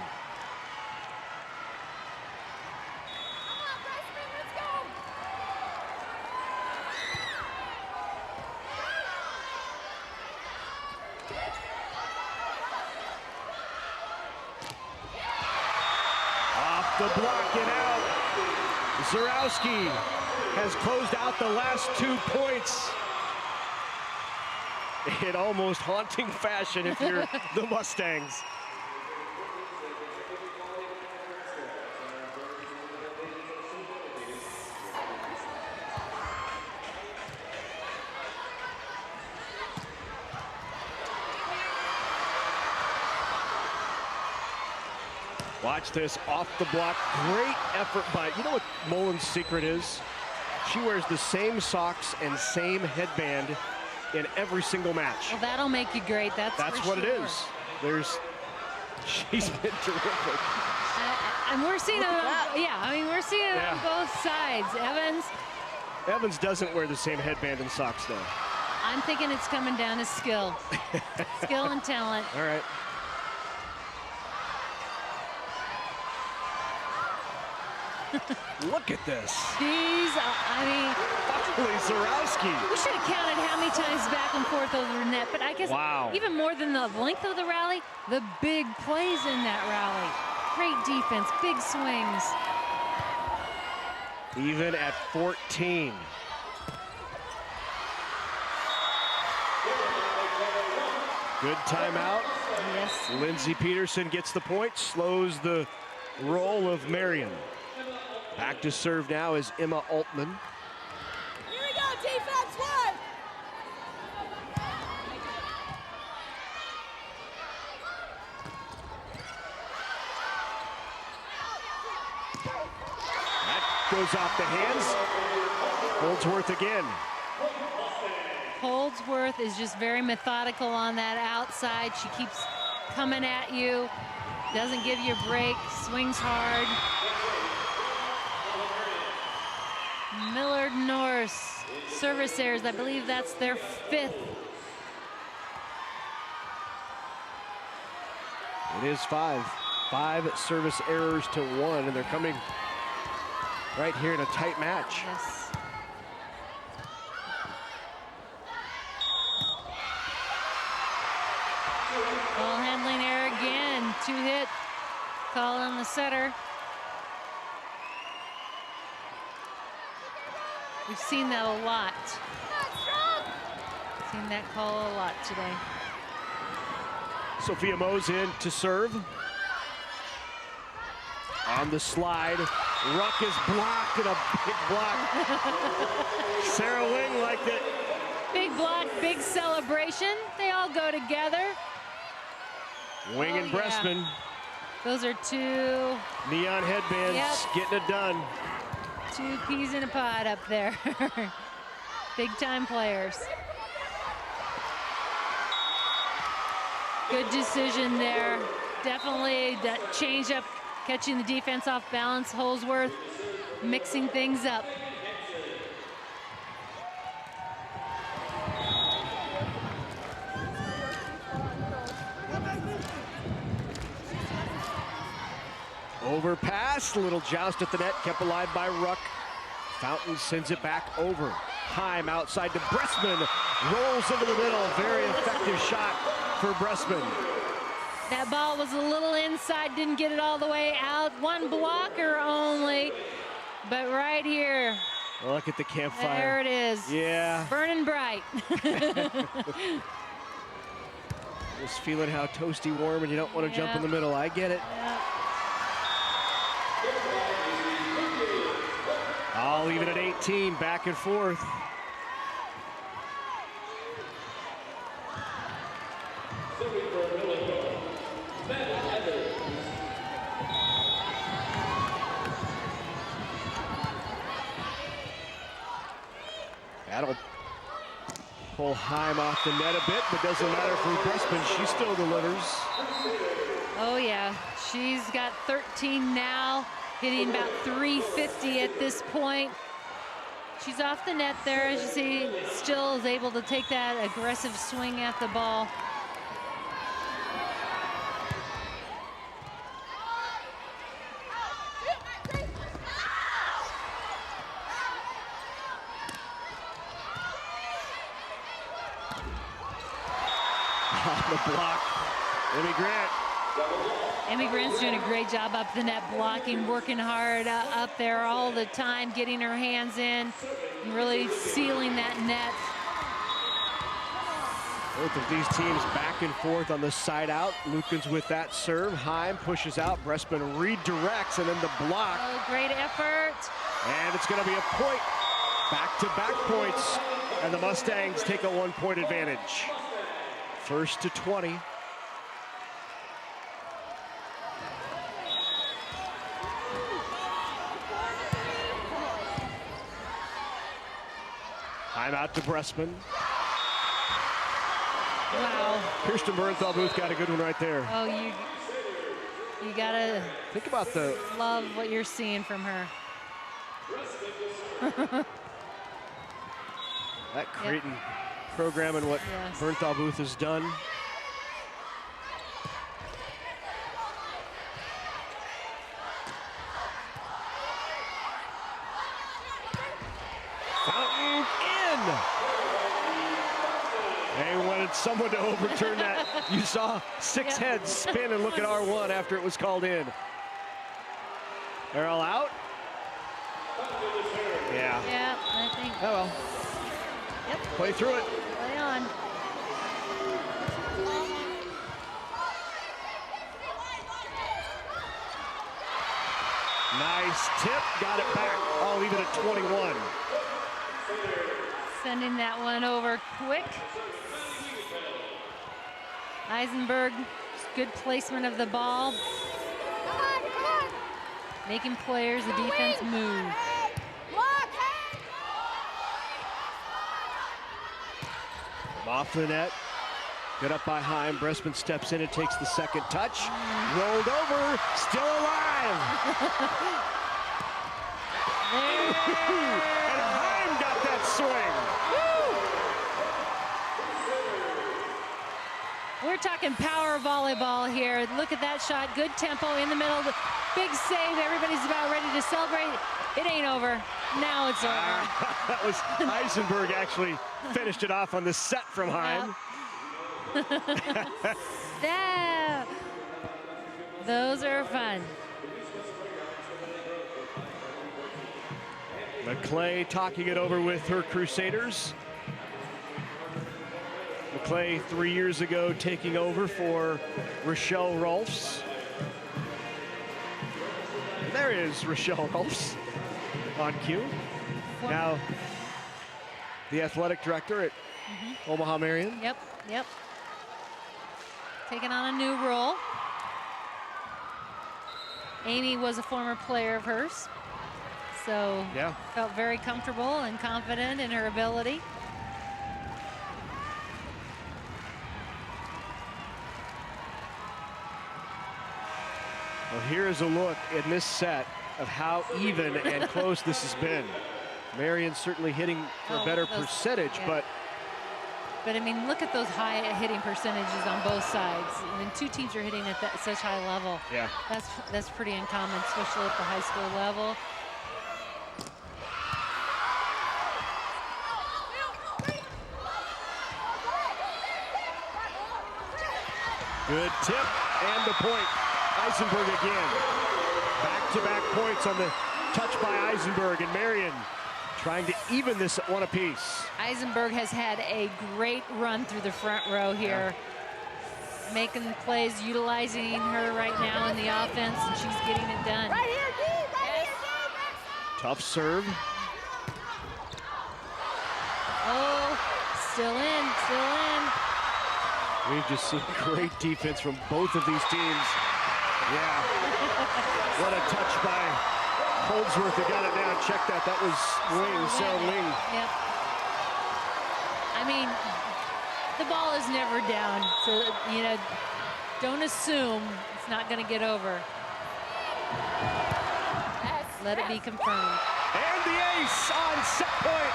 Off the block and out. Zarowski has closed out the last 2 points in almost haunting fashion if you're the Mustangs. Watch this off the block. Great effort by, you know what Mullen's secret is? She wears the same socks and same headband in every single match. Well, that'll make you great. That's what it is. She's been terrific. And we're seeing it we're seeing it on both sides. Evans doesn't wear the same headband and socks though. I'm thinking it's coming down to skill. Skill and talent. All right. Look at this. Finally, Zarowski. We should have counted how many times back and forth over the net, but I guess even more than the length of the rally, the big plays in that rally. Great defense, big swings. Even at 14. Good timeout. Yes. Lindsey Peterson gets the point, slows the roll of Marian. Back to serve now is Emma Altman. Here we go, defense 1. goes off the hands. Holdsworth again. Holdsworth is just very methodical on that outside. She keeps coming at you, doesn't give you a break, swings hard. Millard North service errors, I believe that's their 5th. It is 5. 5 service errors to 1, and they're coming right here in a tight match. Yes. Ball handling error again. 2-hit call on the setter. We've seen that a lot. Seen that call a lot today. Sophia Mose in to serve. On the slide, Ruck is blocked, and a big block. Sarah Wing liked it. Big block, big celebration. They all go together. Wing and Bressman. Yeah. Those are 2 neon headbands, getting it done. 2 peas in a pod up there. Big time players. Good decision there. Definitely that change up, catching the defense off balance. Holdsworth mixing things up. Overpass, little joust at the net, kept alive by Ruck. Fountain sends it back over. Heim outside to Bressman, rolls into the middle. Very effective shot for Bressman. That ball was a little inside, didn't get it all the way out. 1 blocker only, but right here. Look at the campfire. There it is. Yeah. Burning bright. Just feeling how toasty warm and you don't want to jump in the middle. I get it. I'll leave it at 18, back and forth. That'll pull Heim off the net a bit, but doesn't matter for Bressman. She still delivers. Oh yeah, she's got 13 now, hitting about 350 at this point. She's off the net there, as you see, still is able to take that aggressive swing at the ball. On the block, Emmy Grant. Emmy Grant's doing a great job up the net, blocking, working hard up there all the time, getting her hands in, and really sealing that net. Both of these teams back and forth on the side out. Lukens with that serve. Heim pushes out. Bressman redirects, and then the block. Oh, great effort. And it's going to be a point. Back-to-back points. And the Mustangs take a 1-point advantage. First to 20. Heim out to Bressman. Wow. Kirsten Bernthal-Booth got a good one right there. Oh, you gotta think about the love what you're seeing from her. That Creighton program and what Bernthal-Booth has done. Fountain in. They wanted someone to overturn that. You saw 6 heads spin and look at R1 after it was called in. They're all out? Yeah. Yeah, I think. Oh well. Yep. Play through it. Play on. Nice tip, got it back. I'll leave it at 21. Sending that one over quick. Eisenberg, good placement of the ball. Making players, the defense move. Off the net. Good up by Heim. Bressman steps in and takes the second touch. Rolled over. Still alive. And Heim got that swing. We're talking power volleyball here. Look at that shot. Good tempo in the middle. Big save. Everybody's about ready to celebrate. It ain't over. Now it's over. That was Eisenberg actually finished it off on the set from Heim. Yeah. Those are fun. McClay talking it over with her Crusaders. McClay 3 years ago taking over for Rochelle Rolfs. There is Rochelle Rolfs on cue. Now the athletic director at Omaha Marian. Yep. Taking on a new role. Amy was a former player of hers, so felt very comfortable and confident in her ability. Well, here is a look in this set of how even and close this has been. Marian certainly hitting for a better percentage, but I mean, look at those high hitting percentages on both sides. I mean, two teams are hitting at such high level. Yeah. That's pretty uncommon, especially at the high school level. Good tip and the point. Eisenberg again. Back-to-back points on the touch by Eisenberg, and Marian trying to even this at one apiece. Eisenberg has had a great run through the front row here. Making plays, utilizing her right now in the offense, and she's getting it done. Right here, D! Right here, D! Tough serve. Oh, still in. We've just seen great defense from both of these teams. Yeah. What a touch by Holdsworth. They got it down. Check that. That was Sarah Ling. Yep. I mean, the ball is never down. So, you know, don't assume it's not going to get over. Let it be confirmed. And the ace on set point.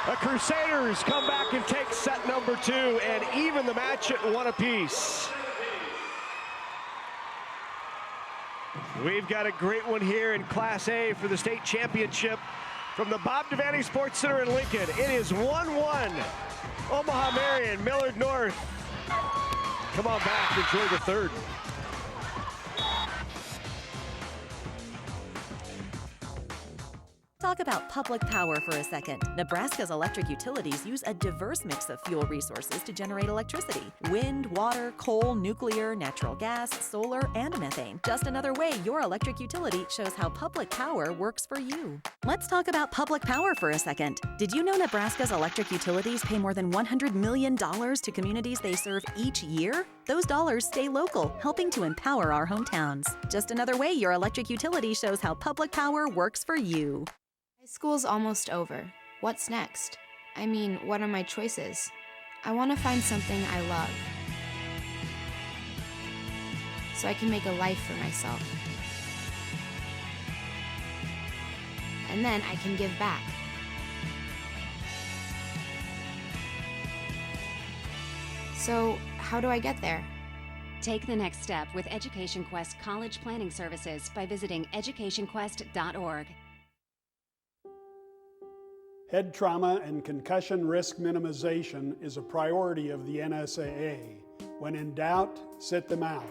The Crusaders come back and take set number 2 and even the match at one apiece. We've got a great one here in Class A for the state championship from the Bob Devaney Sports Center in Lincoln. It is 1-1. Omaha Marian, Millard North. Come on back, enjoy the third. Talk about public power for a second. Nebraska's electric utilities use a diverse mix of fuel resources to generate electricity. Wind, water, coal, nuclear, natural gas, solar, and methane. Just another way your electric utility shows how public power works for you. Let's talk about public power for a second. Did you know Nebraska's electric utilities pay more than $100 million to communities they serve each year? Those dollars stay local, helping to empower our hometowns. Just another way your electric utility shows how public power works for you. High school's almost over. What's next? I mean, what are my choices? I want to find something I love, so I can make a life for myself. And then I can give back. So, how do I get there? Take the next step with Education Quest College Planning Services by visiting educationquest.org. Head trauma and concussion risk minimization is a priority of the NSAA. When in doubt, sit them out.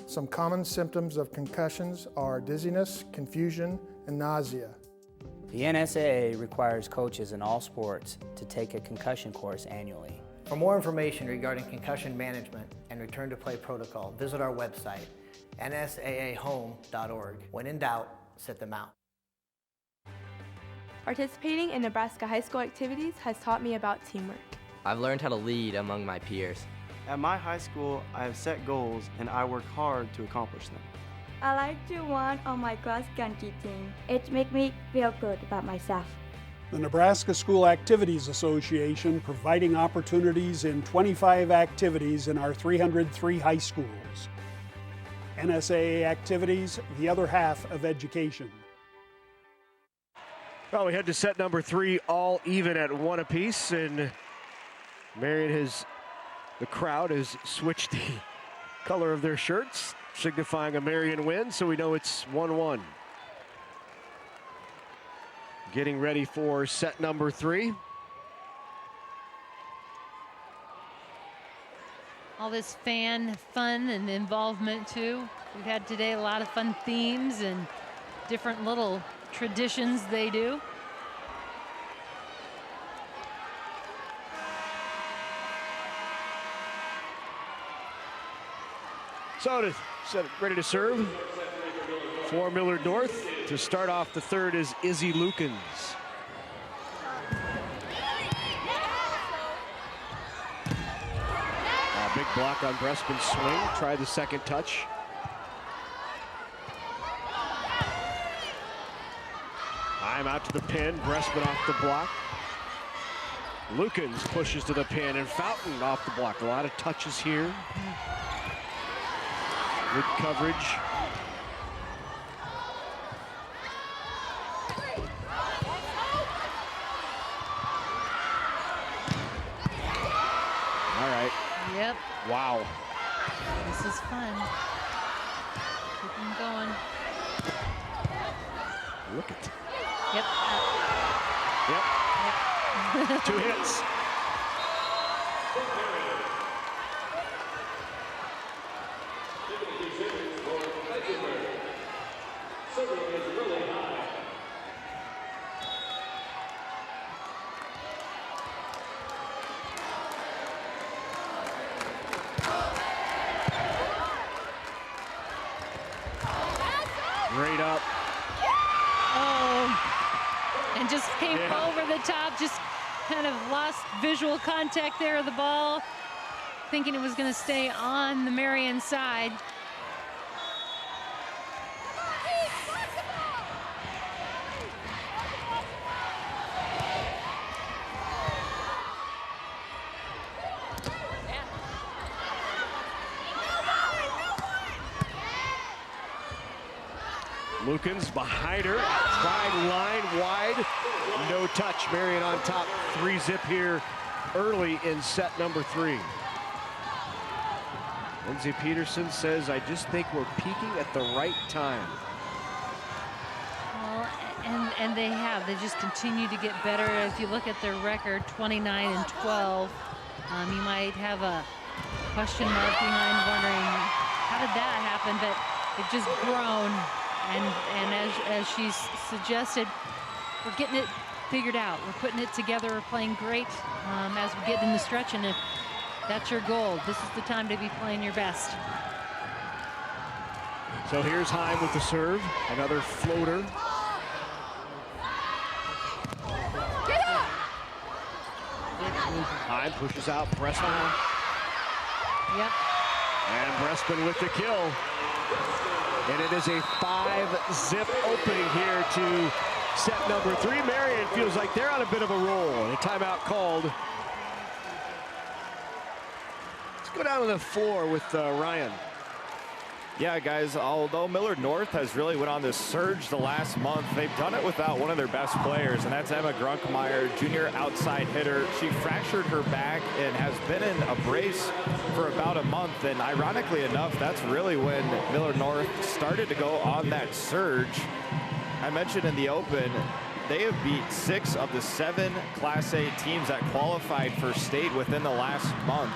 Some common symptoms of concussions are dizziness, confusion, and nausea. The NSAA requires coaches in all sports to take a concussion course annually. For more information regarding concussion management and return to play protocol, visit our website, nsaahome.org. When in doubt, sit them out. Participating in Nebraska high school activities has taught me about teamwork. I've learned how to lead among my peers. At my high school, I have set goals and I work hard to accomplish them. I like to run on my cross country team. It makes me feel good about myself. The Nebraska School Activities Association providing opportunities in 25 activities in our 303 high schools. NSAA activities, the other half of education. Well, we head to set number 3, all even at 1 apiece, and Marian the crowd has switched the color of their shirts, signifying a Marian win, so we know it's 1-1. Getting ready for set number 3. All this fan fun and involvement too. We've had today a lot of fun themes and different little traditions they do. So ready to serve for Millard North. To start off the third is Izzy Lukens. Big block on Brespin's swing. Try the second touch. I'm out to the pin. Brespin off the block. Lukens pushes to the pin, and Fountain off the block. A lot of touches here. Good coverage. All right. Yep. Wow. This is fun. Keep them going. Look at. Yep. Yep. 2 hits. Great up. Oh, and just came over the top, just kind of lost visual contact there of the ball, thinking it was going to stay on the Marian side. Lukens behind her, trying line wide, no touch. Marian on top, 3-zip here early in set number 3. Lindsey Peterson says, I just think we're peaking at the right time. Well, and they have. They just continue to get better. If you look at their record, 29-12, you might have a question mark behind wondering how did that happen, but they've just grown. And as she suggested, we're getting it figured out. We're putting it together. We're playing great as we get in the stretch. And if that's your goal, this is the time to be playing your best. So here's Heim with the serve. Another floater. Heim pushes out Brespin. Yep. And Brespin with the kill. And it is a 5-zip opening here to set number 3. Marian feels like they're on a bit of a roll. And a timeout called. Let's go down to the floor with Ryan. Yeah, guys, although Millard North has really went on this surge the last month, they've done it without one of their best players, and that's Emma Grunkmeyer, junior outside hitter. She fractured her back and has been in a brace for about a month, and ironically enough, that's really when Millard North started to go on that surge. I mentioned in the open, they have beat 6 of the 7 Class A teams that qualified for state within the last month.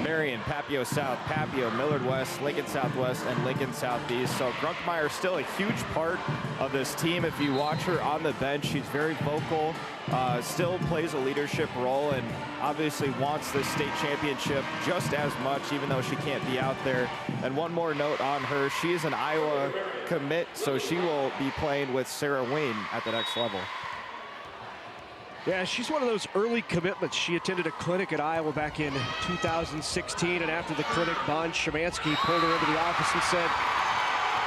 Marian, Papio South, Papio, Millard West, Lincoln Southwest, and Lincoln Southeast. So Grunkmeyer is still a huge part of this team. If you watch her on the bench, she's very vocal, still plays a leadership role, and obviously wants this state championship just as much, even though she can't be out there. And one more note on her, she is an Iowa commit, so she will be playing with Sarah Wayne at the next level. Yeah, she's one of those early commitments. She attended a clinic at Iowa back in 2016, and after the clinic, Bon Szymanski pulled her into the office and said,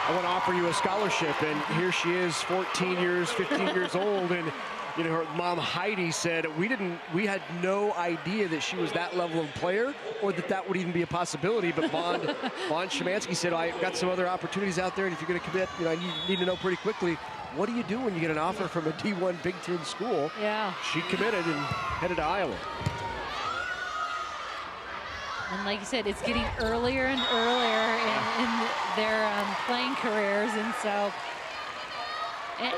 I want to offer you a scholarship. And here she is, 14 years, 15 years old. And, you know, her mom, Heidi, said, we had no idea that she was that level of player or that would even be a possibility. But Vaughn Szymanski said, I got some other opportunities out there. And if you're going to commit, you know, you need to know pretty quickly, what do you do when you get an offer from a D1 Big Ten school? Yeah. She committed and headed to Iowa. And like you said, it's getting earlier and earlier in their playing careers. And so,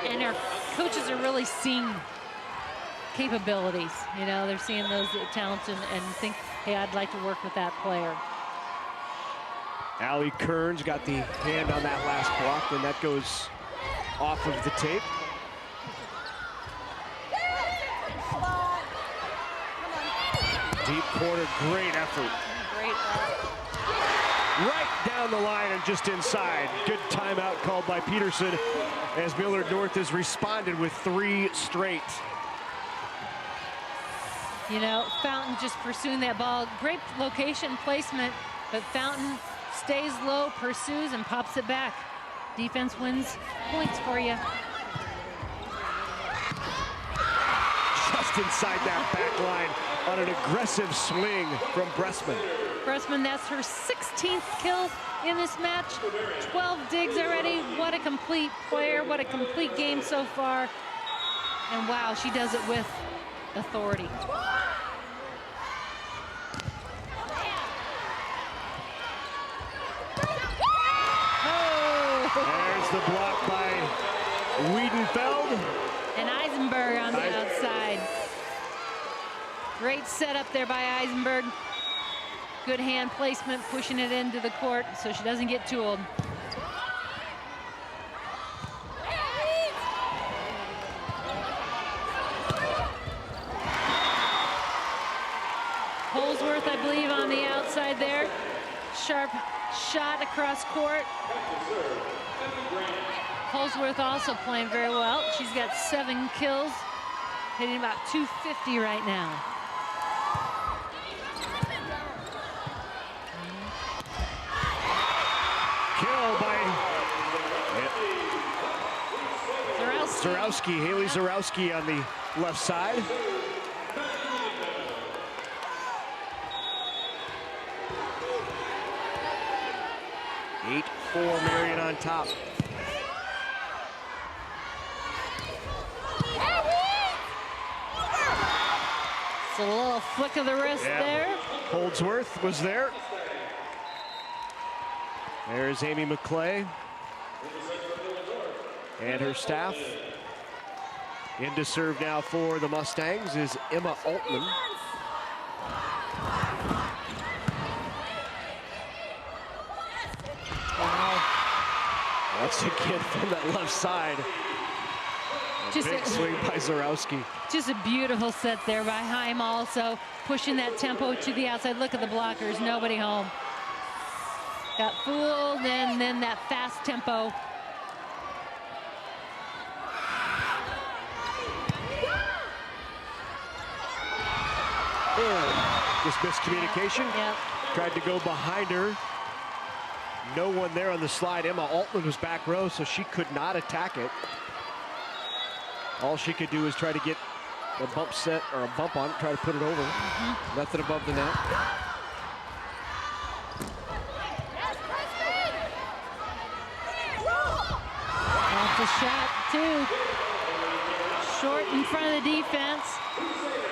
and our coaches are really seeing capabilities. You know, they're seeing those talents and think, hey, I'd like to work with that player. Allie Kearns got the hand on that last block, and that goes off of the tape. Deep corner, great effort. Right down the line and just inside. Good timeout called by Peterson as Millard North has responded with 3 straight. You know, Fountain just pursuing that ball. Great location placement, but Fountain stays low, pursues, and pops it back. Defense wins points for you. Just inside that back line on an aggressive swing from Bressman. Bressman, that's her 16th kill in this match. 12 digs already. What a complete player. What a complete game so far. And wow, she does it with authority. There's the block by Wiedenfeld. And Eisenberg on the outside. Great setup there by Eisenberg. Good hand placement, pushing it into the court so she doesn't get too old. Holsworth, I believe, on the outside there. Sharp shot across court. Holsworth also playing very well. She's got 7 kills, hitting about 250 right now. Kill by Zarowski, Haley Zarowski on the left side. Eight, 4, Marian on top. It's a little flick of the wrist there. Holdsworth was there. There's Amy McClay and her staff. In to serve now for the Mustangs is Emma Altman. Once again from that left side. Just big swing by Zarowski. Just a beautiful set there by Heim, also pushing that tempo to the outside. Look at the blockers, nobody home. Got fooled, and then that fast tempo. Just miscommunication. Yep. Tried to go behind her. No one there on the slide. Emma Altman was back row, so she could not attack it. All she could do was try to get a bump set or a bump on it, try to put it over. Nothing above the net. Off the shot, too. Short in front of the defense.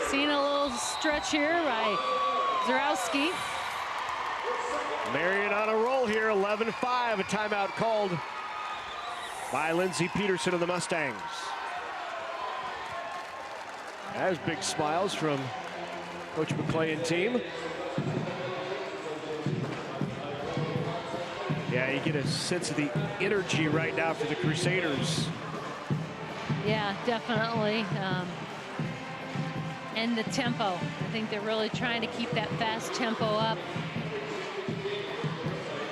Seen a little stretch here by Zarowski. Marian on a roll here, 11-5. A timeout called by Lindsay Peterson of the Mustangs. There's big smiles from Coach McClay and team. Yeah, you get a sense of the energy right now for the Crusaders. Yeah, definitely. And the tempo. I think they're really trying to keep that fast tempo up.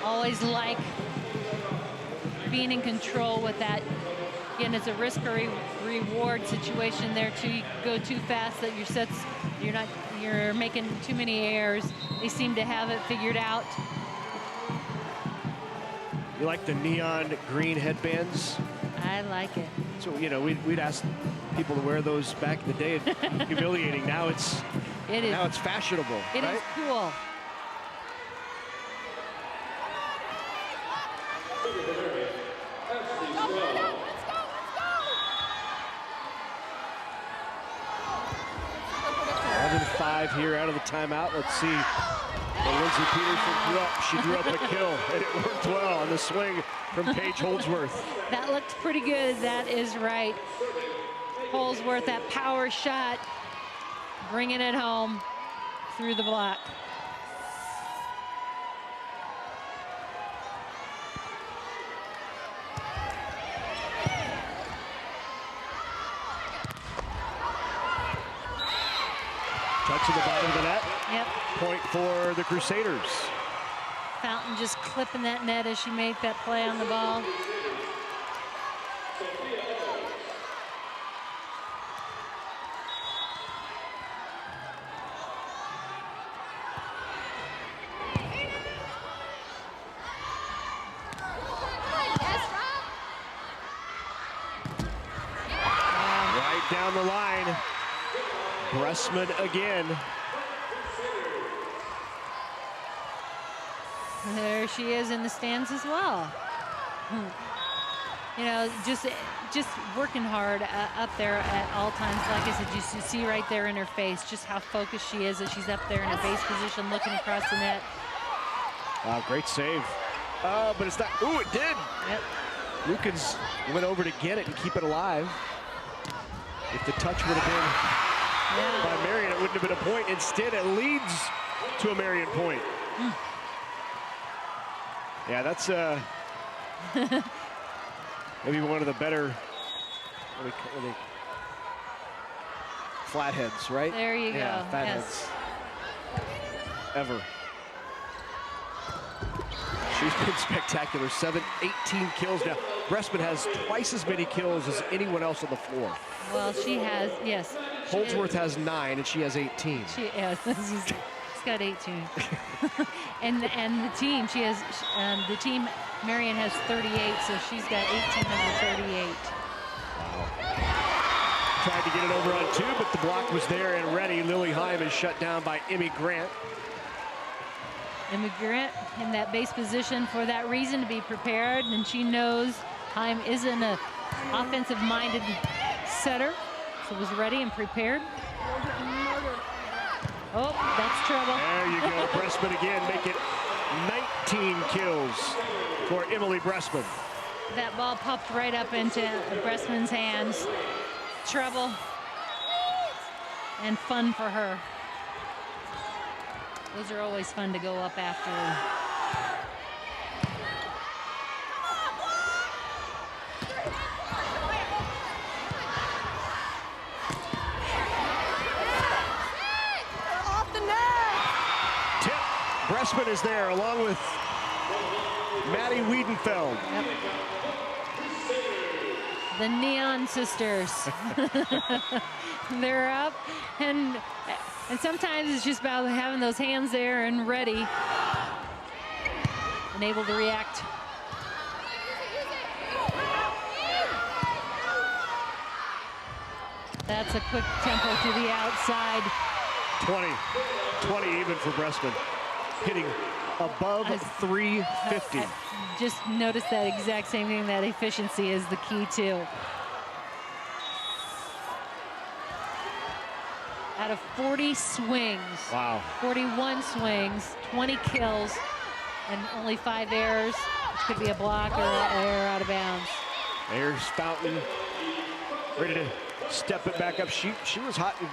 Always like being in control with that. Again, it's a risk or reward situation there too. You go too fast that your sets, you're making too many errors. They seem to have it figured out. You like the neon green headbands? I like it. So, you know, we'd ask people to wear those back in the day. Humiliating. Now it's fashionable. It right? is cool. Five here out of the timeout. Let's see. Well, Lindsay Peterson she drew up a kill, and it worked well on the swing from Paige Holdsworth. That looked pretty good. That is right. Holdsworth, that power shot, bringing it home through the block. Touch to the bottom of the net. Yep. Point for the Crusaders. Fountain just clipping that net as she made that play on the ball. Right down the line. Bressman again. There she is in the stands as well. You know, just working hard up there at all times. Like I said, you see right there in her face just how focused she is as she's up there in her base position looking across the net. Great save. But it's not. Ooh, it did. Yep. Lukens went over to get it and keep it alive. If the touch would have been by Marian, it wouldn't have been a point. Instead, it leads to a Marian point. Yeah, that's maybe one of the better flatheads, right? There you yeah, go. Fatheads. Ever. She's been spectacular. 18 kills now. Bressman has twice as many kills as anyone else on the floor. Well, she has, yes. Holdsworth has 9 and she has 18. She has. She's got 18. and the team, she has the team. Marian has 38, so she's got 18 of the 38. Wow. Tried to get it over on 2, but the block was there and ready. Lily Heim is shut down by Emmy Grant. Emmy Grant in that base position for that reason, to be prepared, and she knows Heim isn't an offensive-minded setter, so was ready and prepared. Oh, that's trouble. There you go, Bressman again, make it 19 kills for Emily Bressman. That ball popped right up into Bressman's hands. Trouble and fun for her. Those are always fun to go up after. Bressman is there along with Maddie Wiedenfeld. Yep. The Neon Sisters. They're up, and sometimes it's just about having those hands there and ready and able to react. That's a quick tempo to the outside. 20 even for Bressman. Hitting above 350. I just noticed that exact same thing. That efficiency is the key too. Out of 40 swings, wow, 41 swings, 20 kills, and only 5 errors, which could be a block or an error out of bounds. There's Fountain, ready to step it back up. She was hot in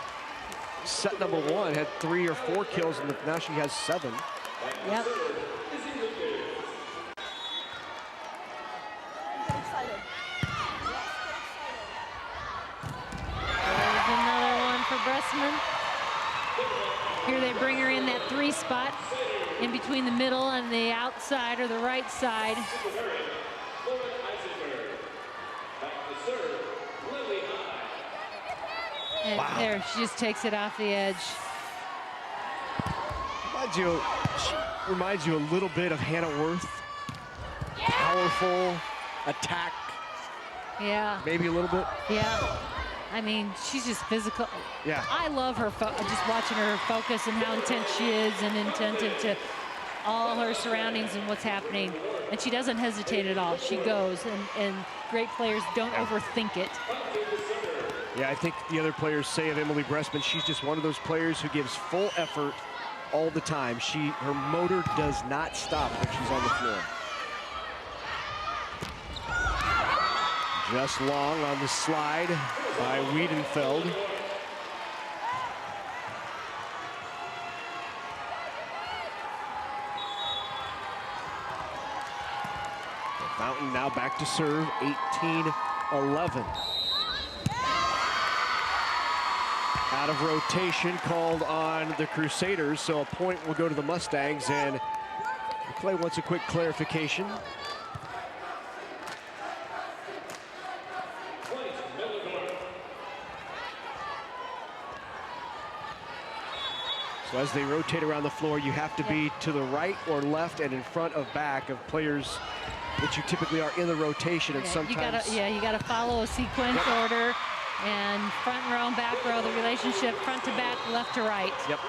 set number 1, had 3 or 4 kills, and now she has 7. Yep. There's another one for Bressman. Here they bring her in that 3 spot in between the middle and the outside or the right side. And wow, there, she just takes it off the edge. Reminds you a little bit of Hannah Worth. powerful attack. Yeah. Maybe a little bit. Yeah. I mean, she's just physical. Yeah. I love her, just watching her focus and how intense she is and attentive to all her surroundings and what's happening. And she doesn't hesitate at all. She goes, and great players don't overthink it. Yeah, I think the other players say of Emily Bressman, she's just one of those players who gives full effort all the time. Her motor does not stop when she's on the floor. Just long on the slide by Wiedenfeld. Fountain now back to serve, 18-11. Out of rotation called on the Crusaders, so a point will go to the Mustangs, and Clay wants a quick clarification. So as they rotate around the floor, you have to be to the right or left and in front of back of players that you typically are in the rotation, and sometimes you gotta follow a sequence order, and front row and back row, the relationship front to back, left to right. Yep.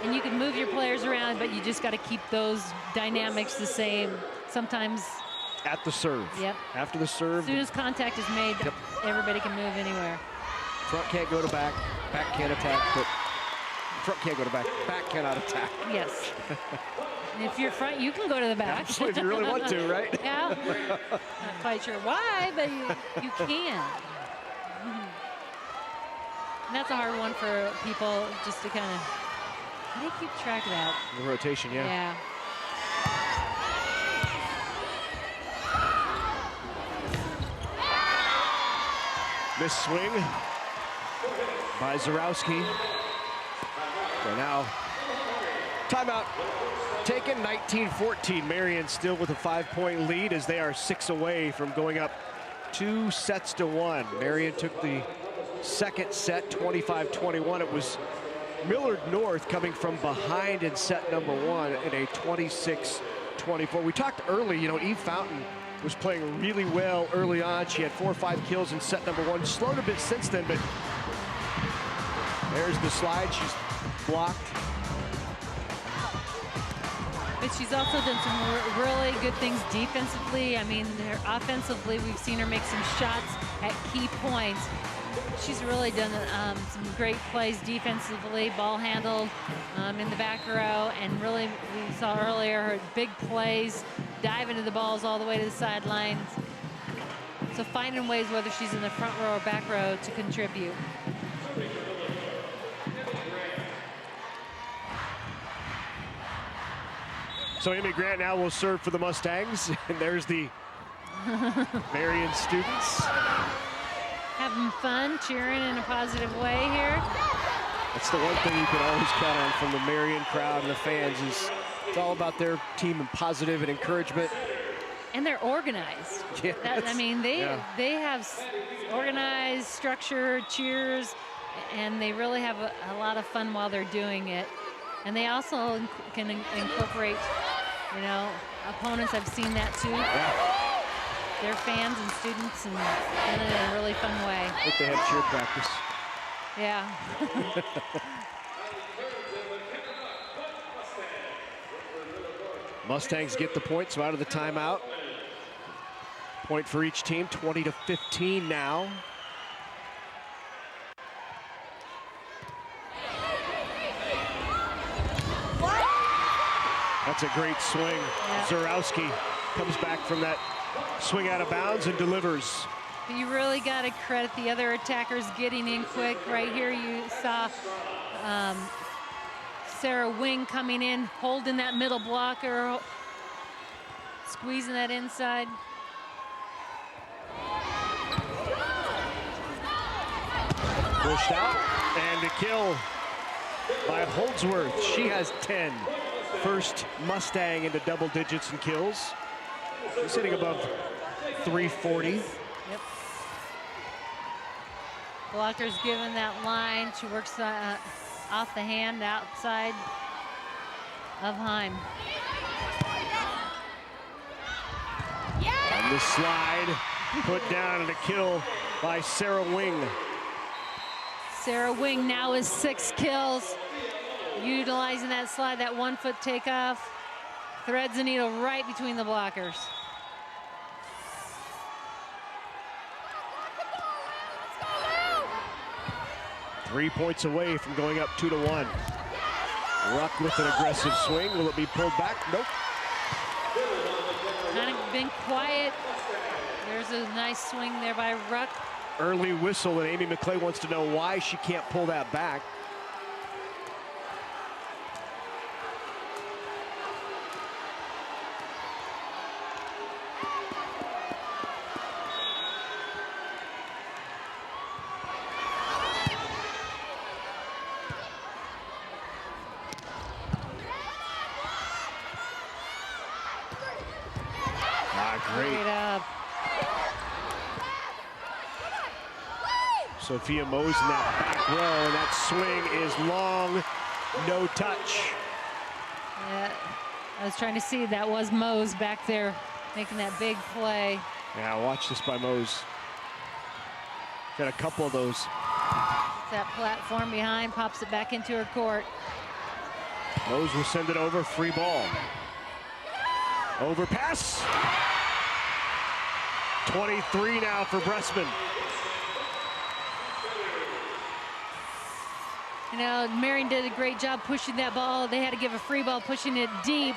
And you can move your players around, but you just got to keep those dynamics the same. Sometimes at the serve. Yep. After the serve. As soon as contact is made, everybody can move anywhere. Front can't go to back, back can't attack, but front can't go to back, back cannot attack. Yes. If you're front, you can go to the back. Absolutely, if you really want to, right? Yeah. Not quite sure why, but you can. And that's a hard one for people just to kind of, how do you keep track of that? The rotation, yeah. Yeah. Miss swing by Zarowski. So now, timeout taken, 19-14. Marian still with a 5-point lead as they are 6 away from going up 2 sets to 1. Marian took the second set, 25-21. It was Millard North coming from behind in set number 1 in a 26-24. We talked early, you know, Eve Fountain was playing really well early on. She had 4 or 5 kills in set number 1. Slowed a bit since then, but there's the slide. She's blocked. But she's also done some really good things defensively. I mean, offensively, we've seen her make some shots at key points. She's really done some great plays defensively, ball handled in the back row, and really, we saw earlier her big plays, dive into the balls all the way to the sidelines. So finding ways, whether she's in the front row or back row, to contribute. So Amy Grant now will serve for the Mustangs, and there's the Marian students. Having fun, cheering in a positive way here. That's the one thing you can always count on from the Marian crowd and the fans is it's all about their team and positive and encouragement. And they're organized. Yeah, I mean, they have organized, structure, cheers, and they really have a lot of fun while they're doing it. And they also can incorporate, you know, opponents. I've seen that too. Yeah. Their fans and students, and in a really fun way. I think they have cheer practice. Yeah. Mustangs get the point, so out of the timeout. Point for each team, 20-15 now. That's a great swing. Yeah. Zarowski comes back from that swing out of bounds and delivers. But you really got to credit the other attackers getting in quick. Right here you saw Sarah Wing coming in, holding that middle blocker, squeezing that inside. Pushed out, and a kill by Holdsworth. She has 10. First Mustang into double digits in kills. She's sitting above 340. Yep. Blocker's given that line. She works off the hand outside of Heim. The slide put down and a kill by Sarah Wing. Sarah Wing now is 6 kills. Utilizing that slide, that 1-foot takeoff. Threads the needle right between the blockers. Three points away from going up 2-1. Ruck with an aggressive swing. Will it be pulled back? Nope. Kind of been quiet. There's a nice swing there by Ruck. Early whistle, and Amy McClay wants to know why she can't pull that back. Great up. Sophia Mose in that back row, and that swing is long, no touch. Yeah, I was trying to see, that was Mose back there making that big play. Yeah, watch this by Mose. Got a couple of those. That platform behind, pops it back into her court. Mose will send it over, free ball. Overpass. 23 now for Bressman. You know, Marian did a great job pushing that ball. They had to give a free ball, pushing it deep.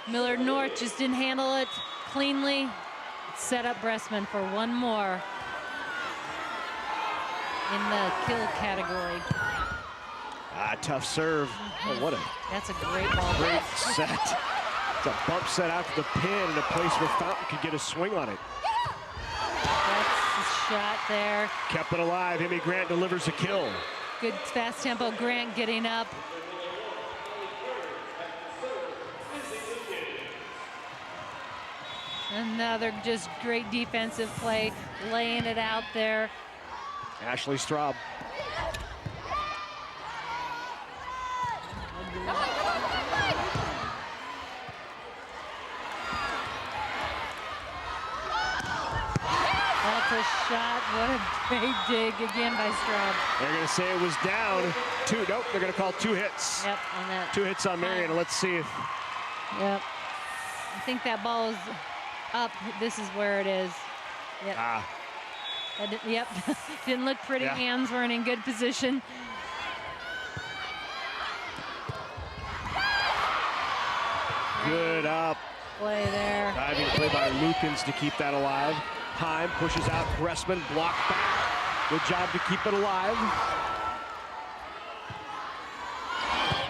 Millard North just didn't handle it cleanly. Set up Bressman for one more in the kill category. Tough serve. Oh, what a That's a great ball. Great set. It's a bump set out to the pin and a place where Fountain could get a swing on it. That's the shot there. Kept it alive. Amy Grant delivers a kill. Good fast tempo. Grant getting up. Another just great defensive play, laying it out there. Ashley Straub. That's a shot. What a great dig again by Straub. They're going to say it was down. Two. Nope, they're going to call 2 hits. Yep, on that. 2 hits on Marian. Let's see if. Yep. I think that ball is up. This is where it is. Yep. Yep. Didn't look pretty. Yeah. Hands weren't in good position. Good up. Play there. Diving play by Lukens to keep that alive. Heim pushes out Bressman, blocked back. Good job to keep it alive.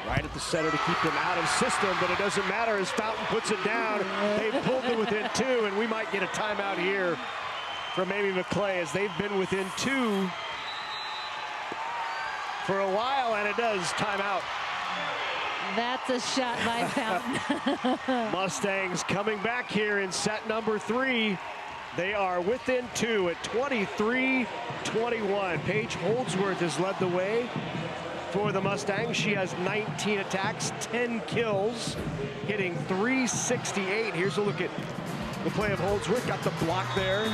Right at the center to keep them out of system, but it doesn't matter as Fountain puts it down. They pulled it within 2, and we might get a timeout here from Amy McClay as they've been within 2 for a while, and it does timeout. That's a shot by Fountain. Mustangs coming back here in set number 3. They are within 2 at 23-21. Paige Holdsworth has led the way for the Mustangs. She has 19 attacks, 10 kills, hitting .368. Here's a look at the play of Holdsworth. Got the block there.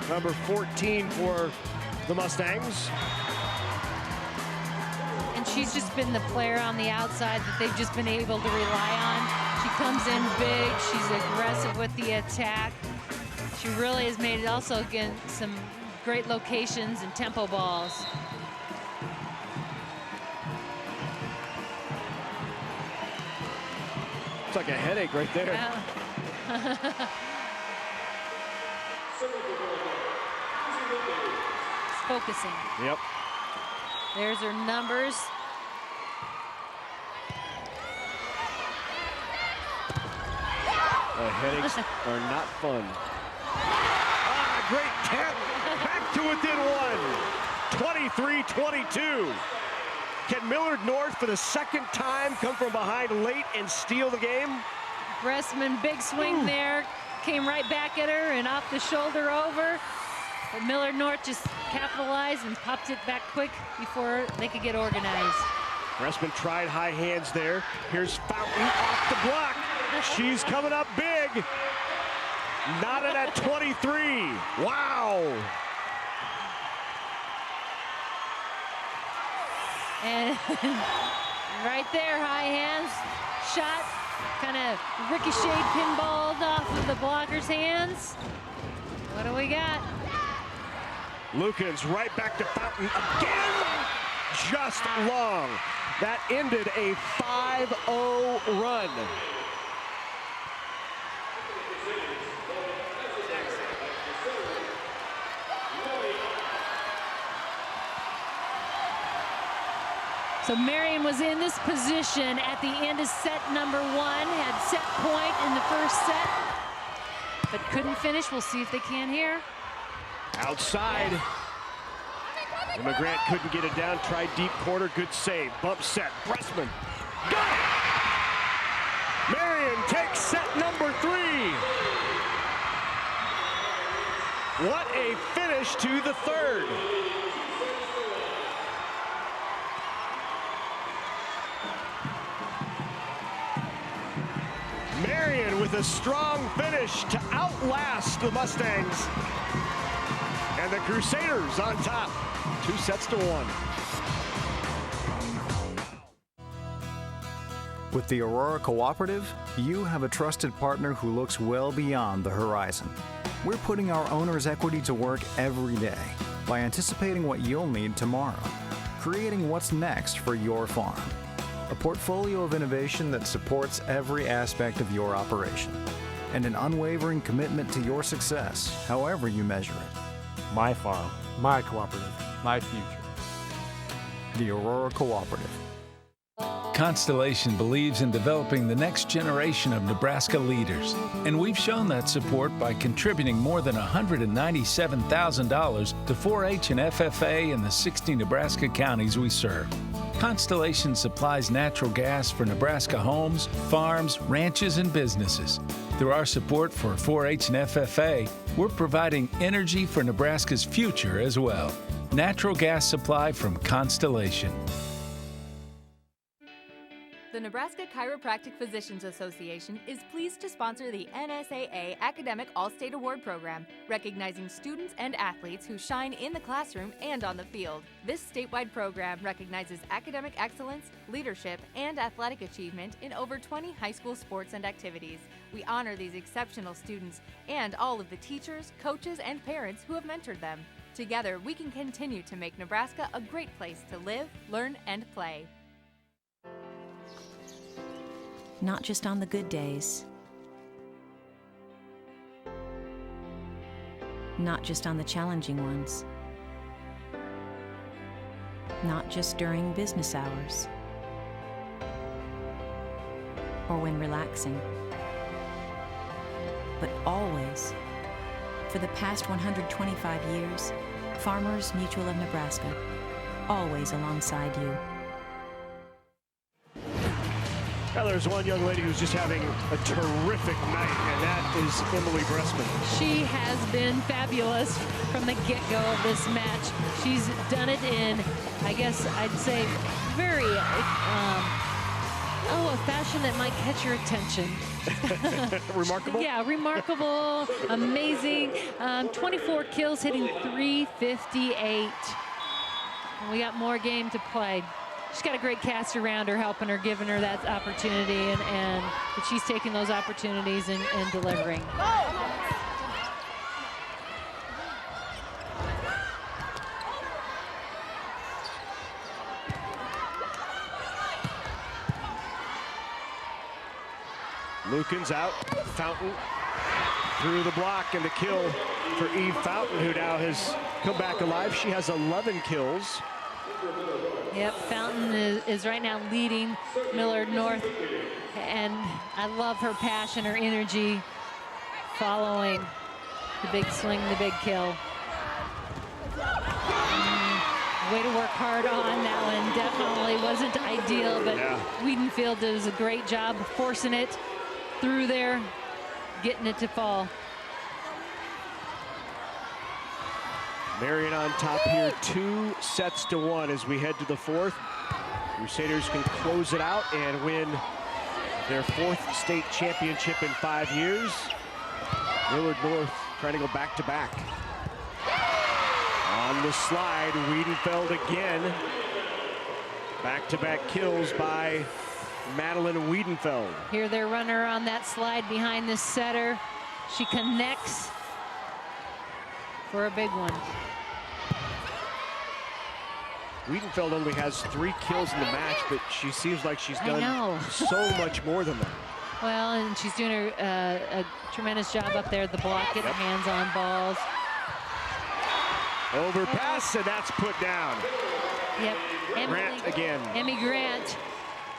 Number 14 for the Mustangs. And she's just been the player on the outside that they've just been able to rely on. She comes in big. She's aggressive with the attack. She really has made it also, again, some great locations and tempo balls. It's like a headache right there. Yeah. Focusing. Yep. There's her numbers. Headaches are not fun. Great tap. Back to within 1. 23-22. Can Millard North for the second time come from behind late and steal the game? Bressman, big swing there. Came right back at her and off the shoulder over. But Millard North just capitalized and popped it back quick before they could get organized. Bressman tried high hands there. Here's Fountain off the block. She's coming up big. Knotted at 23. Wow. And right there, high hands, shot, kind of ricocheted, pinballed off of the blocker's hands. What do we got? Lukens right back to Fountain again. Just long. That ended a 5-0 run. So Marian was in this position at the end of set number 1, had set point in the first set, but couldn't finish. We'll see if they can here. Outside. Immigrant couldn't get it down. Tried deep corner. Good save. Bump set. Pressman. Got it! Marian takes set number 3. What a finish to the third. Marian with a strong finish to outlast the Mustangs. And the Crusaders on top, 2-1. With the Aurora Cooperative, you have a trusted partner who looks well beyond the horizon. We're putting our owner's equity to work every day by anticipating what you'll need tomorrow, creating what's next for your farm. A portfolio of innovation that supports every aspect of your operation, and an unwavering commitment to your success, however you measure it. My farm, my cooperative, my future. The Aurora Cooperative. Constellation believes in developing the next generation of Nebraska leaders, and we've shown that support by contributing more than $197,000 to 4-H and FFA in the 60 Nebraska counties we serve. Constellation supplies natural gas for Nebraska homes, farms, ranches, and businesses. Through our support for 4-H and FFA, we're providing energy for Nebraska's future as well. Natural gas supply from Constellation. The Nebraska Chiropractic Physicians Association is pleased to sponsor the NSAA Academic All-State Award Program, recognizing students and athletes who shine in the classroom and on the field. This statewide program recognizes academic excellence, leadership, and athletic achievement in over 20 high school sports and activities. We honor these exceptional students and all of the teachers, coaches, and parents who have mentored them. Together, we can continue to make Nebraska a great place to live, learn, and play. Not just on the good days. Not just on the challenging ones. Not just during business hours. Or when relaxing. But always. For the past 125 years, Farmers Mutual of Nebraska, always alongside you. Now there's one young lady who's just having a terrific night, and that is Emily Bressman. She has been fabulous from the get-go of this match. She's done it in, I guess I'd say, very, a fashion that might catch your attention. Remarkable? Yeah, remarkable, amazing. 24 kills, hitting 358. And we got more game to play. She's got a great cast around her, helping her, giving her that opportunity, and she's taking those opportunities and delivering. Lukens out, Fountain through the block, and the kill for Eve Fountain, who now has come back alive. She has 11 kills. Yep, Fountain is right now leading Millard North, and I love her passion, her energy, following the big swing, the big kill. Way to work hard on that one. Definitely wasn't ideal, but Wiedenfield does a great job forcing it through there, getting it to fall. Marian on top here, 2-1 as we head to the fourth. Crusaders can close it out and win their 4th state championship in 5 years. Millard North trying to go back-to-back. On the slide, Wiedenfeld again. Back-to-back kills by Madeline Wiedenfeld. Here their runner on that slide behind the setter. She connects for a big one. Wiedenfeld only has 3 kills in the match, but she seems like she's done so much more than that. Well, and she's doing a tremendous job up there at the block, getting hands on balls. Overpass, and that's put down. Yep. Grant again. Emmy Grant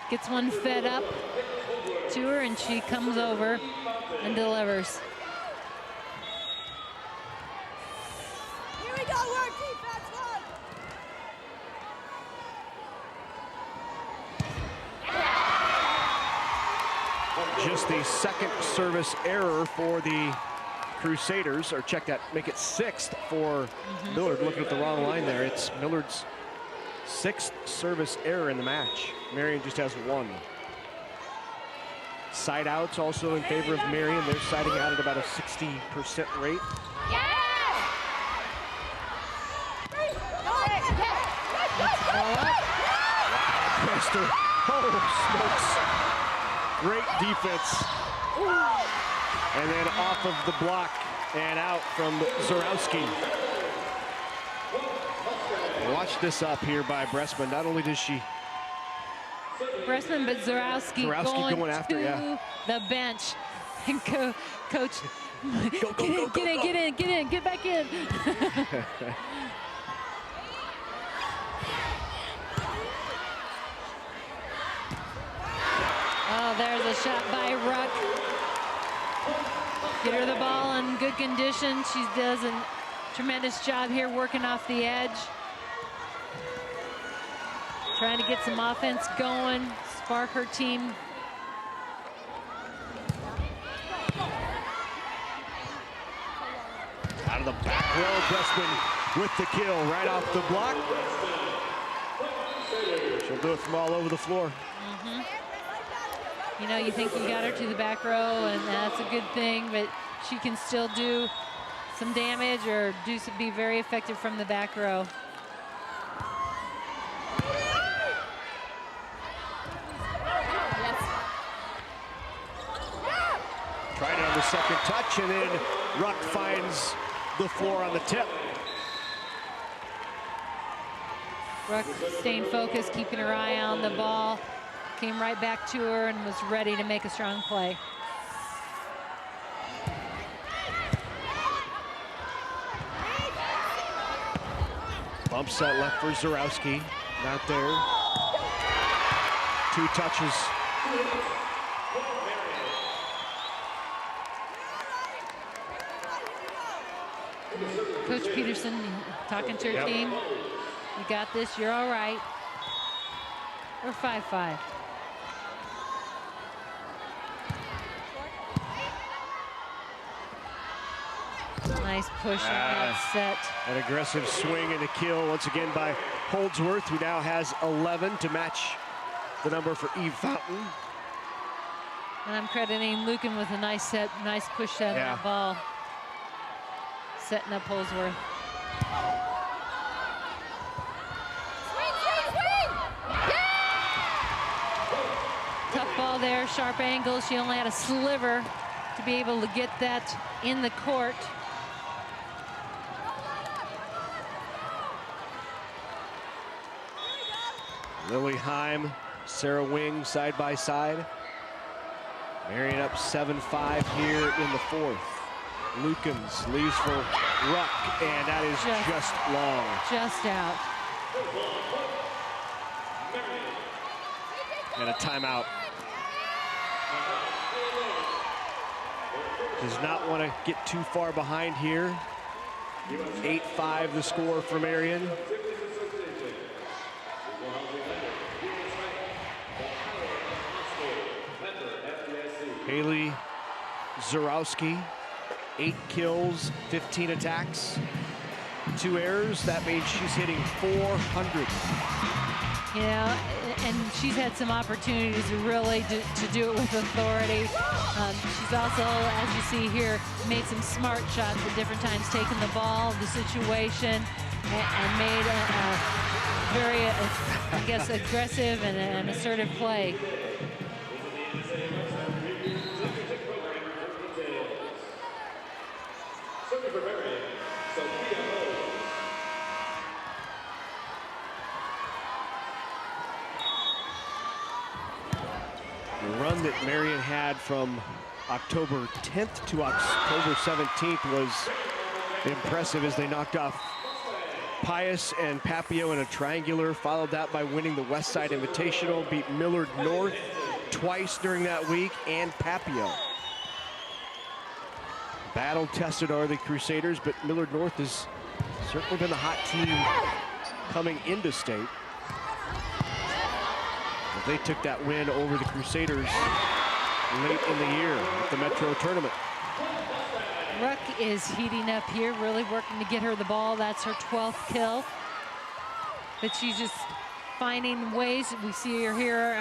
gets one fed up to her, and she comes over and delivers. Here we go, work defense, work. Just the second service error for the Crusaders, or check that, make it 6th for Millard. Looking at the wrong line there. It's Millard's 6th service error in the match. Marian just has 1. Side outs also in favor of Marian. They're siding out at about a 60% rate. Crester, oh smokes. Great defense. And then off of the block and out from Zarowski. Watch this up here by Bressman. Not only does she... Bressman, but Zarowski going after the bench. And coach, get in, get back in. Oh, there's a shot by Ruck. Get her the ball in good condition. She does a tremendous job here working off the edge. Trying to get some offense going, spark her team. Out of the back row, Bressman with the kill right off the block. She'll do it from all over the floor. You know, you think you got her to the back row, and that's a good thing, but she can still do some damage or be very effective from the back row. Tried it on the second touch, and then Ruck finds the floor on the tip. Ruck staying focused, keeping her eye on the ball. Came right back to her and was ready to make a strong play. Bump set left for Zarowski. Not there. 2 touches. Coach Peterson talking to her team. You got this, you're all right. We're 5-5. Nice push on that set. An aggressive swing and a kill once again by Holdsworth, who now has 11 to match the number for Eve Fountain. And I'm crediting Lucan with a nice set, nice push set on that ball. Setting up Holdsworth. Tough ball there, sharp angle. She only had a sliver to be able to get that in the court. Lily Heim, Sarah Wing side by side. Marian up 7-5 here in the 4th. Lukens leaves for Ruck, and that is just long. Just out. And a timeout. Does not want to get too far behind here. 8-5 the score for Marian. Haley Zarowski, 8 kills, 15 attacks, 2 errors. That means she's hitting 400. You know, and she's had some opportunities really to do it with authority. She's also, as you see here, made some smart shots at different times, taking the ball, the situation, and made a very, I guess, aggressive and an assertive play. The run that Marian had from October 10th to October 17th was impressive as they knocked off Pius and Papio in a triangular, followed that by winning the West Side Invitational, beat Millard North twice during that week, and Papio. Battle-tested are the Crusaders, but Millard North has certainly been the hot team coming into state. They took that win over the Crusaders late in the year at the Metro Tournament. Ruck is heating up here, really working to get her the ball. That's her 12th kill. But she's just finding ways. We see her here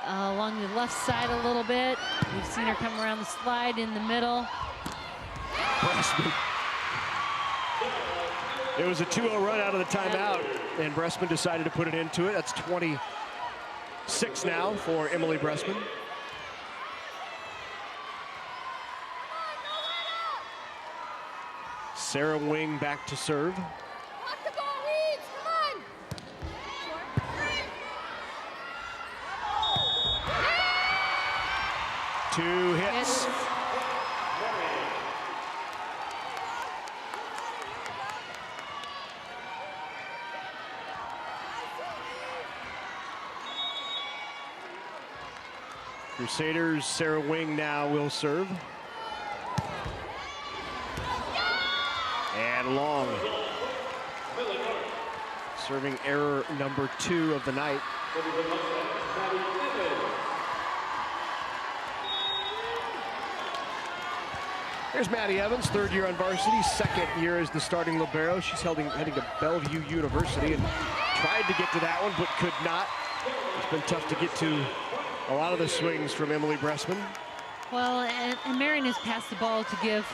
along the left side a little bit. We've seen her come around the slide in the middle. Bressman. It was a 2-0 run out of the timeout, and Bressman decided to put it into it. That's 26 now for Emily Bressman. Sarah Wing back to serve. Two hits. Crusaders, Sarah Wing now will serve. And long. Serving error number 2 of the night. There's Maddie Evans, 3rd year on varsity, 2nd year as the starting libero. She's heading to Bellevue University and tried to get to that one, but could not. It's been tough to get to a lot of the swings from Emily Bressman. Well, and Marian has passed the ball to give,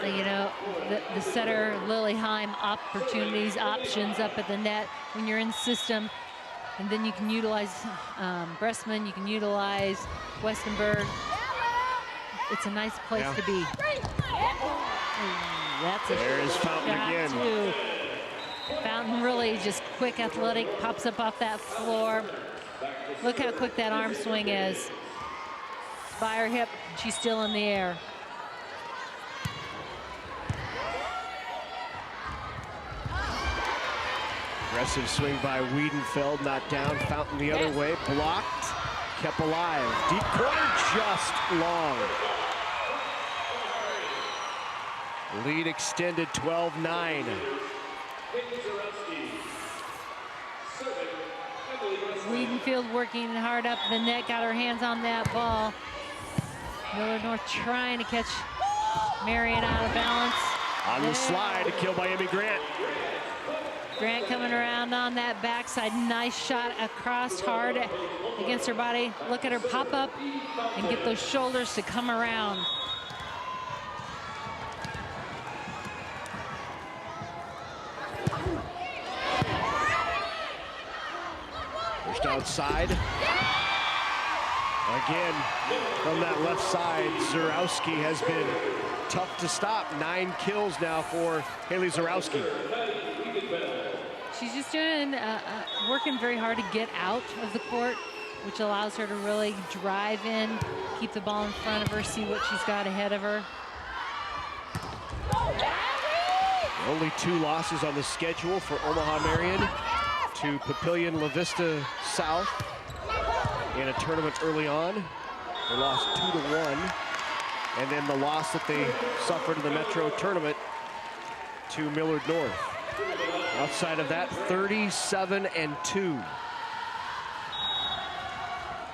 you know, the setter Lily Heim opportunities, options up at the net when you're in system. And then you can utilize Bressman, you can utilize Westenberg. It's a nice place to be. That's There's Fountain again. Too. Fountain really just quick, athletic, pops up off that floor. Look how quick that arm swing is. By her hip, she's still in the air. Aggressive swing by Wiedenfeld, not down. Fountain the other way, blocked, kept alive. Deep corner, just long. Lead extended 12-9. Wiedenfeld working hard up the net, got her hands on that ball. Millard North trying to catch Marian out of balance. On the slide, a kill by Emmy Grant. Grant coming around on that backside. Nice shot across hard against her body. Look at her pop up and get those shoulders to come around. Pushed outside. Again, from that left side, Zurowski has been tough to stop. 9 kills now for Haley Zurowski. She's just doing, working very hard to get out of the court, which allows her to really drive in, keep the ball in front of her, see what she's got ahead of her. Only 2 losses on the schedule for Omaha Marian to Papillion La Vista South in a tournament early on. They lost 2-1. And then the loss that they suffered in the Metro Tournament to Millard North. Outside of that, 37-2.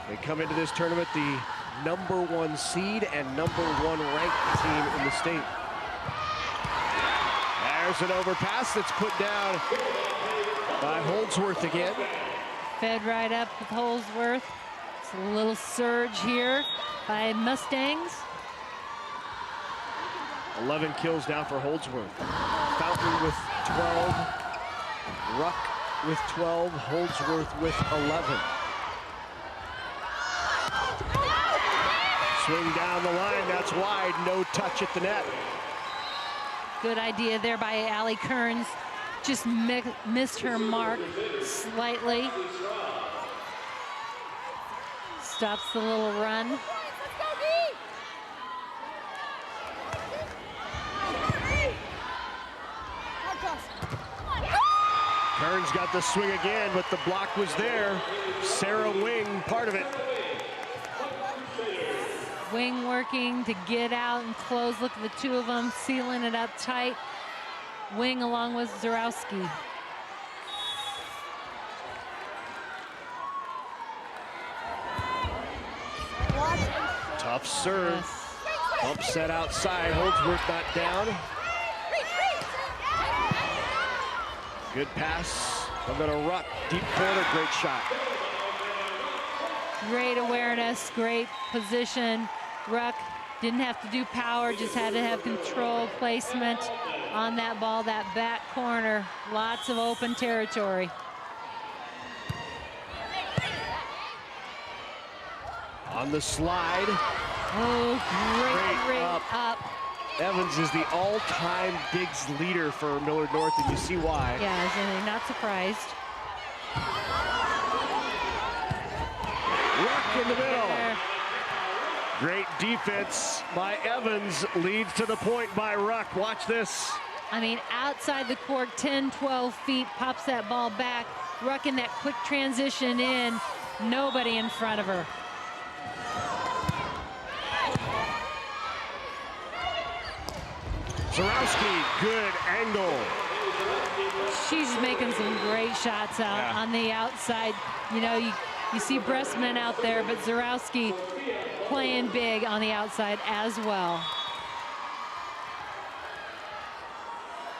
They come into this tournament the #1 seed and #1 ranked team in the state. There's an overpass that's put down by Holdsworth again. Fed right up with Holdsworth. It's a little surge here by Mustangs. 11 kills now for Holdsworth. Fountain with 12. Ruck with 12. Holdsworth with 11. Swing down the line. That's wide. No touch at the net. Good idea there by Allie Kearns. Just missed her mark slightly. Stops the little run. Kearns got the swing again, but the block was there. Sarah Wing, part of it. Wing working to get out and close. Look at the two of them sealing it up tight. Wing along with Zarowski. Tough serve. Bump set outside. Holdsworth not down. Good pass. I'm gonna Ruck. Deep corner. Great shot. Great awareness. Great position. Ruck didn't have to do power. Just had to have control, placement on that ball. That back corner. Lots of open territory. On the slide. Oh, great up. Evans is the all-time digs leader for Millard North, and you see why. Yeah, not surprised. Ruck in the middle. Great defense by Evans, leads to the point by Ruck. Watch this. I mean, outside the court, 10, 12 feet, pops that ball back. Ruck in that quick transition in. Nobody in front of her. Zarowski, good angle. She's making some great shots out on the outside. You know, you see Breastman out there, but Zarowski playing big on the outside as well.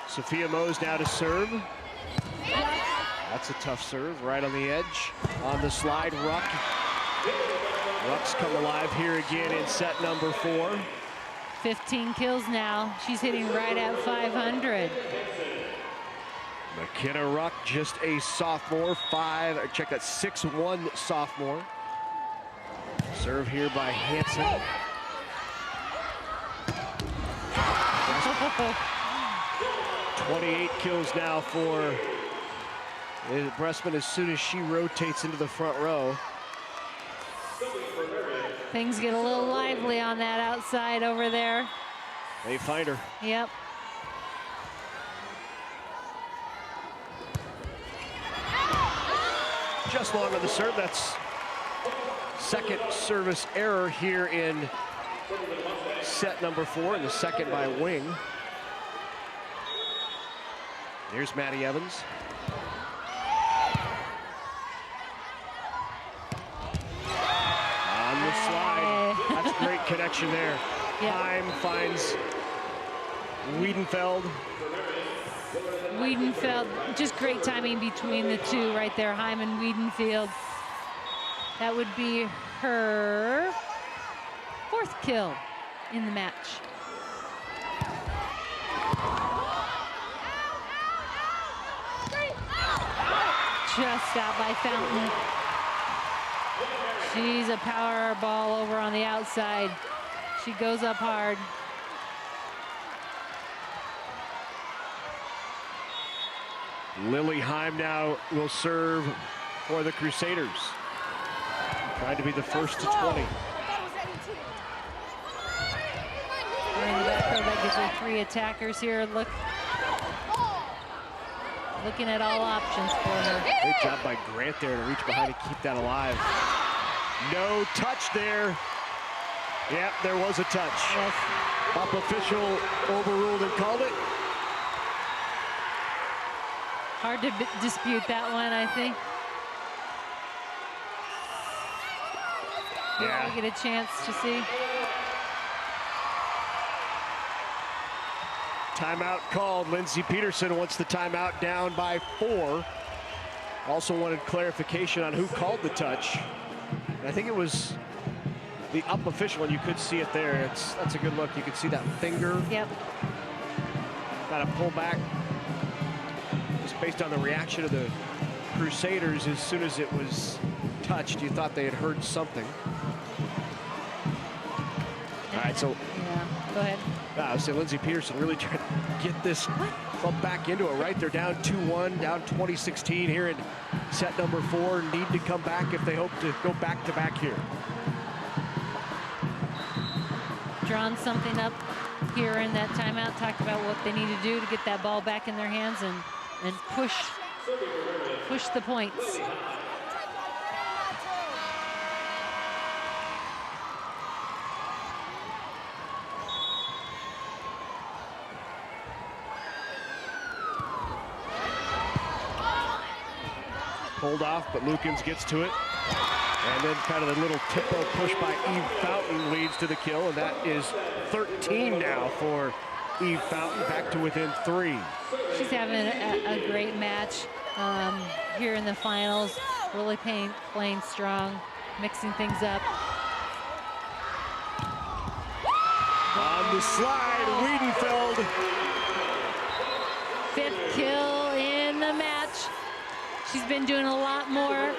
Sophia Mose now to serve. That's a tough serve, right on the edge. On the slide, Ruck. Ruck's come alive here again in set number 4. 15 kills now. She's hitting right at 500. McKenna Ruck, just a sophomore, 6'1" sophomore. Serve here by Hansen. 28 kills now for Breastman as soon as she rotates into the front row. Things get a little lively on that outside over there. They find her. Yep. Just long on the serve. That's second service error here in set number 4, and the second by Wing. Here's Maddie Evans. On the slide. That's great connection there. Heim finds Wiedenfeld. Wiedenfeld, just great timing between the two right there, Heim and Wiedenfeld. That would be her 4th kill in the match. Just out by Fountain. She's a power ball over on the outside. She goes up hard. Lily Heim now will serve for the Crusaders. Trying to be the first to 20. In the back row, that gives her 3 attackers here. Looking at all options for her. Great job by Grant there to reach behind and keep that alive. No touch there. Yep, there was a touch. Yes. Up official overruled and called it. Hard to dispute that one, I think. Yeah. We get a chance to see. Timeout called. Lindsey Peterson wants the timeout, down by 4. Also wanted clarification on who called the touch. I think it was the up official, and you could see it there. That's a good look. You could see that finger. Yep. Got to pull back. Just based on the reaction of the Crusaders, as soon as it was touched, you thought they had heard something. All right, so. Yeah, go ahead. I say Lindsey Peterson really trying to get this club back into it, right? They're down 2-1, down 20-16 here in set number 4. Need to come back if they hope to go back-to-back here. Drawn something up here in that timeout, talked about what they need to do to get that ball back in their hands and push the points. Pulled off, but Lukens gets to it. And then kind of the little tempo push by Eve Fountain leads to the kill, and that is 13 now for Eve Fountain, back to within 3. She's having a great match here in the finals, really playing strong, mixing things up. On the slide, Wiedenfeld. 5th kill in the match. She's been doing a lot more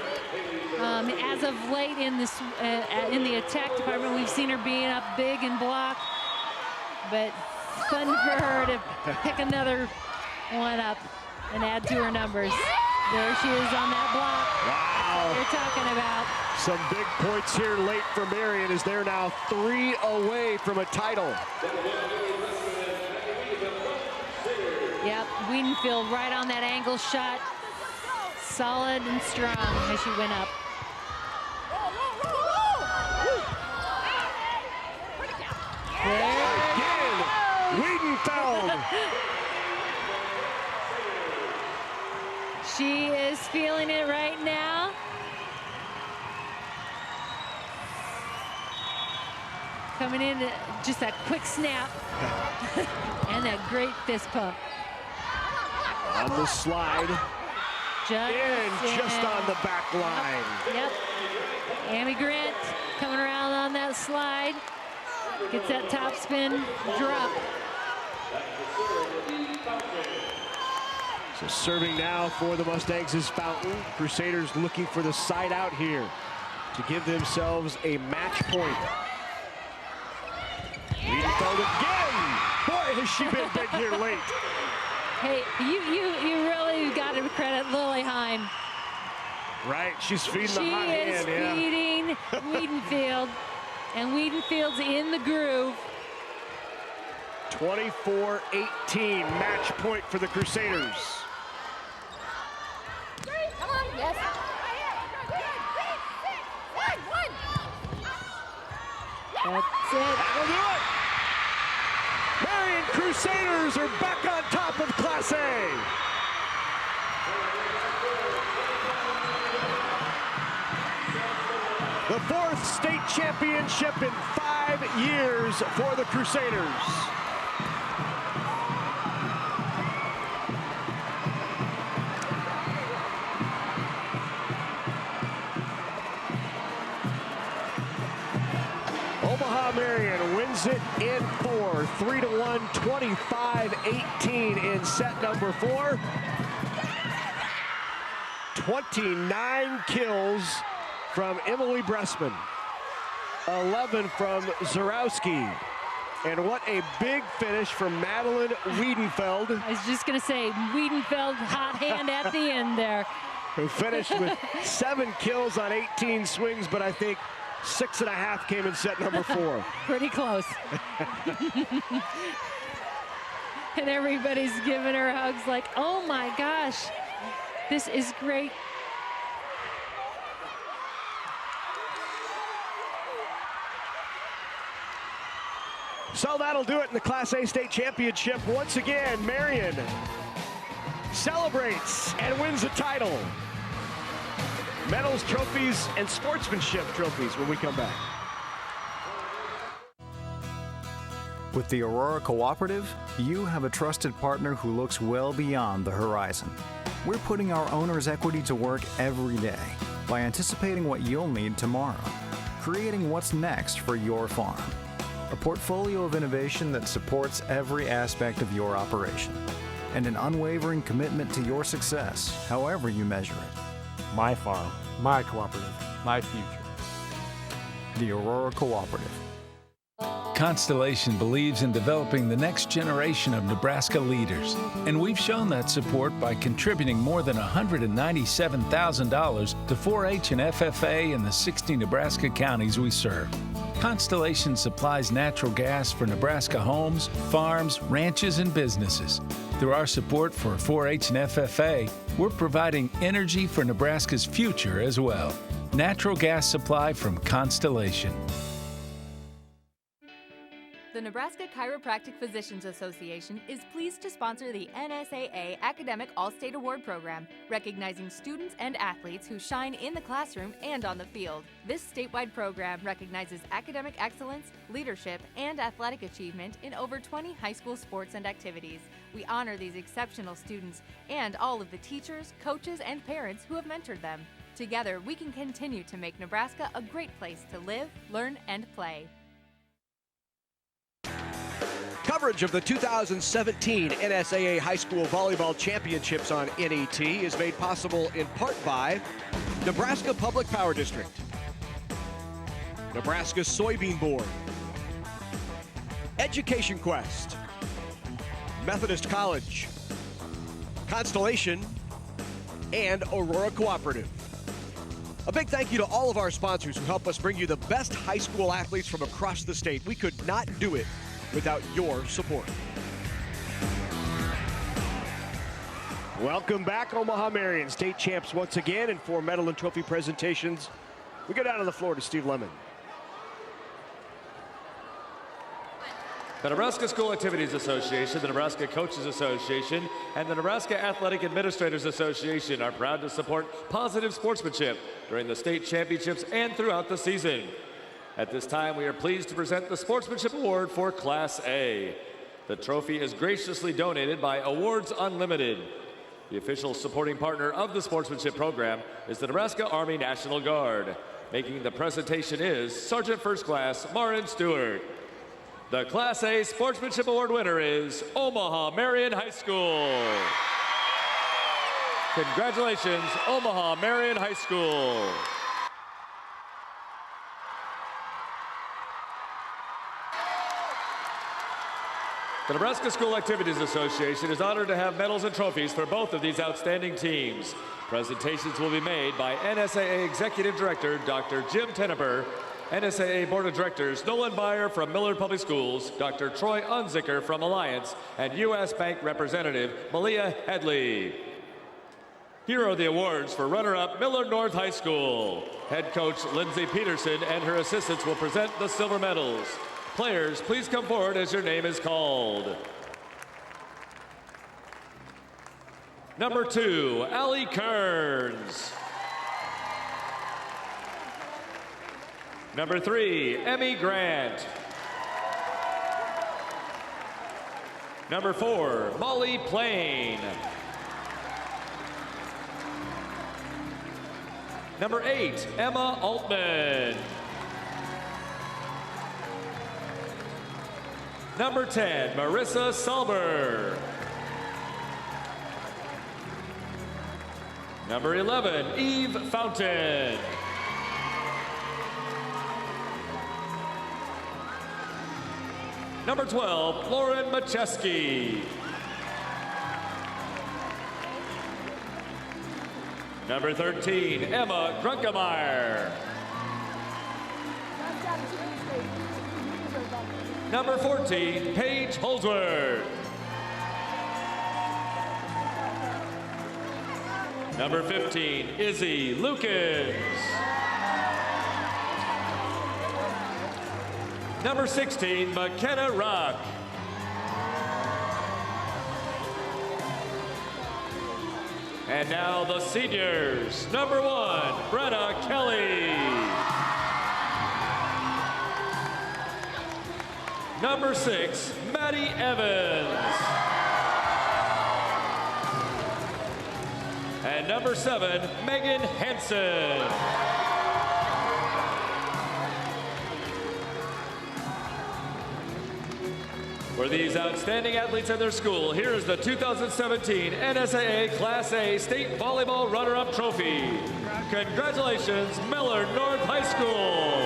as of late in the attack department. We've seen her being up big and block, but fun for her to pick another one up and add to her numbers. There she is on that block. Wow. That's what you're talking about. Some big points here late for Marian, as they're now 3 away from a title. Yep, Wiedenfeld right on that angle shot. Solid and strong as she went up. Again, Wiedenfeld. She is feeling it right now. Coming in, just a quick snap. And that great fist pump. On the slide. Just on the back line. Yep. Amy Grant coming around on that slide. Gets that top spin drop. So serving now for the Mustangs is Fountain. Crusaders looking for the side out here to give themselves a match point. Wiedenfeld again. Boy, has she been big here late. Hey, you really got to credit Lily Heim. Right, she's feeding the hot hand. She is feeding Wiedenfeld, and Wiedenfeld's in the groove. 24-18, match point for the Crusaders. Come on, yes. That's it. That'll do it. Marian Crusaders are back on top of Class A. The 4th state championship in 5 years for the Crusaders. Omaha Marian wins it in 4, 3-1, 25-18 in set number 4. 29 kills from Emily Bressman, 11 from Zarowski. And what a big finish from Madeline Wiedenfeld. I was just going to say, Wiedenfeld, hot hand at the end there. Who finished with 7 kills on 18 swings, but I think 6.5 came in set number 4. Pretty close. And everybody's giving her hugs like, oh my gosh, this is great. So that'll do it in the Class A state championship. Once again, Marian celebrates and wins the title. Medals, trophies, and sportsmanship trophies when we come back. With the Aurora Cooperative, you have a trusted partner who looks well beyond the horizon. We're putting our owner's equity to work every day by anticipating what you'll need tomorrow, creating what's next for your farm. A portfolio of innovation that supports every aspect of your operation, and an unwavering commitment to your success, however you measure it. My farm, my cooperative, my future. The Aurora Cooperative. Constellation believes in developing the next generation of Nebraska leaders, and we've shown that support by contributing more than $197,000 to 4-H and FFA in the 60 Nebraska counties we serve. Constellation supplies natural gas for Nebraska homes, farms, ranches, and businesses. Through our support for 4-H and FFA, we're providing energy for Nebraska's future as well. Natural gas supply from Constellation. The Nebraska Chiropractic Physicians Association is pleased to sponsor the NSAA Academic All-State Award Program, recognizing students and athletes who shine in the classroom and on the field. This statewide program recognizes academic excellence, leadership, and athletic achievement in over 20 high school sports and activities. We honor these exceptional students and all of the teachers, coaches, and parents who have mentored them. Together, we can continue to make Nebraska a great place to live, learn, and play. Coverage of the 2017 NSAA High School Volleyball Championships on NET is made possible in part by Nebraska Public Power District, Nebraska Soybean Board, Education Quest, Methodist College, Constellation, and Aurora Cooperative. A big thank you to all of our sponsors who help us bring you the best high school athletes from across the state. We could not do it without your support. Welcome back, Omaha Marian, state champs once again, and for medal and trophy presentations, we go down to the floor to Steve Lemon. The Nebraska School Activities Association, the Nebraska Coaches Association, and the Nebraska Athletic Administrators Association are proud to support positive sportsmanship during the state championships and throughout the season. At this time, we are pleased to present the Sportsmanship Award for Class A. The trophy is graciously donated by Awards Unlimited. The official supporting partner of the sportsmanship program is the Nebraska Army National Guard. Making the presentation is Sergeant First Class Marin Stewart. The Class A Sportsmanship Award winner is Omaha Marian High School. Congratulations, Omaha Marian High School. The Nebraska School Activities Association is honored to have medals and trophies for both of these outstanding teams. Presentations will be made by NSAA Executive Director Dr. Jim Tenneper, NSAA Board of Directors Nolan Byer from Millard Public Schools, Dr. Troy Unzicker from Alliance, and U.S. Bank Representative Malia Headley. Here are the awards for runner-up Millard North High School. Head coach Lindsay Peterson and her assistants will present the silver medals. Players, please come forward as your name is called. Number 2, Allie Kearns. Number 3, Emmy Grant. Number 4, Molly Plain. Number 8, Emma Altman. Number 10, Marissa Salber. Number 11, Eve Fountain. Number 12, Lauren Macheski. Number 13, Emma Grunkemeyer. Number 14, Paige Holsworth. Number 15, Izzy Lucas. Number 16, McKenna Rock. And now the seniors. Number 1, Brenna Kelly. Number 6, Maddie Evans. And number 7, Megan Hansen. For these outstanding athletes at their school, here is the 2017 NSAA Class A State Volleyball Runner-Up Trophy. Congratulations, Millard North High School.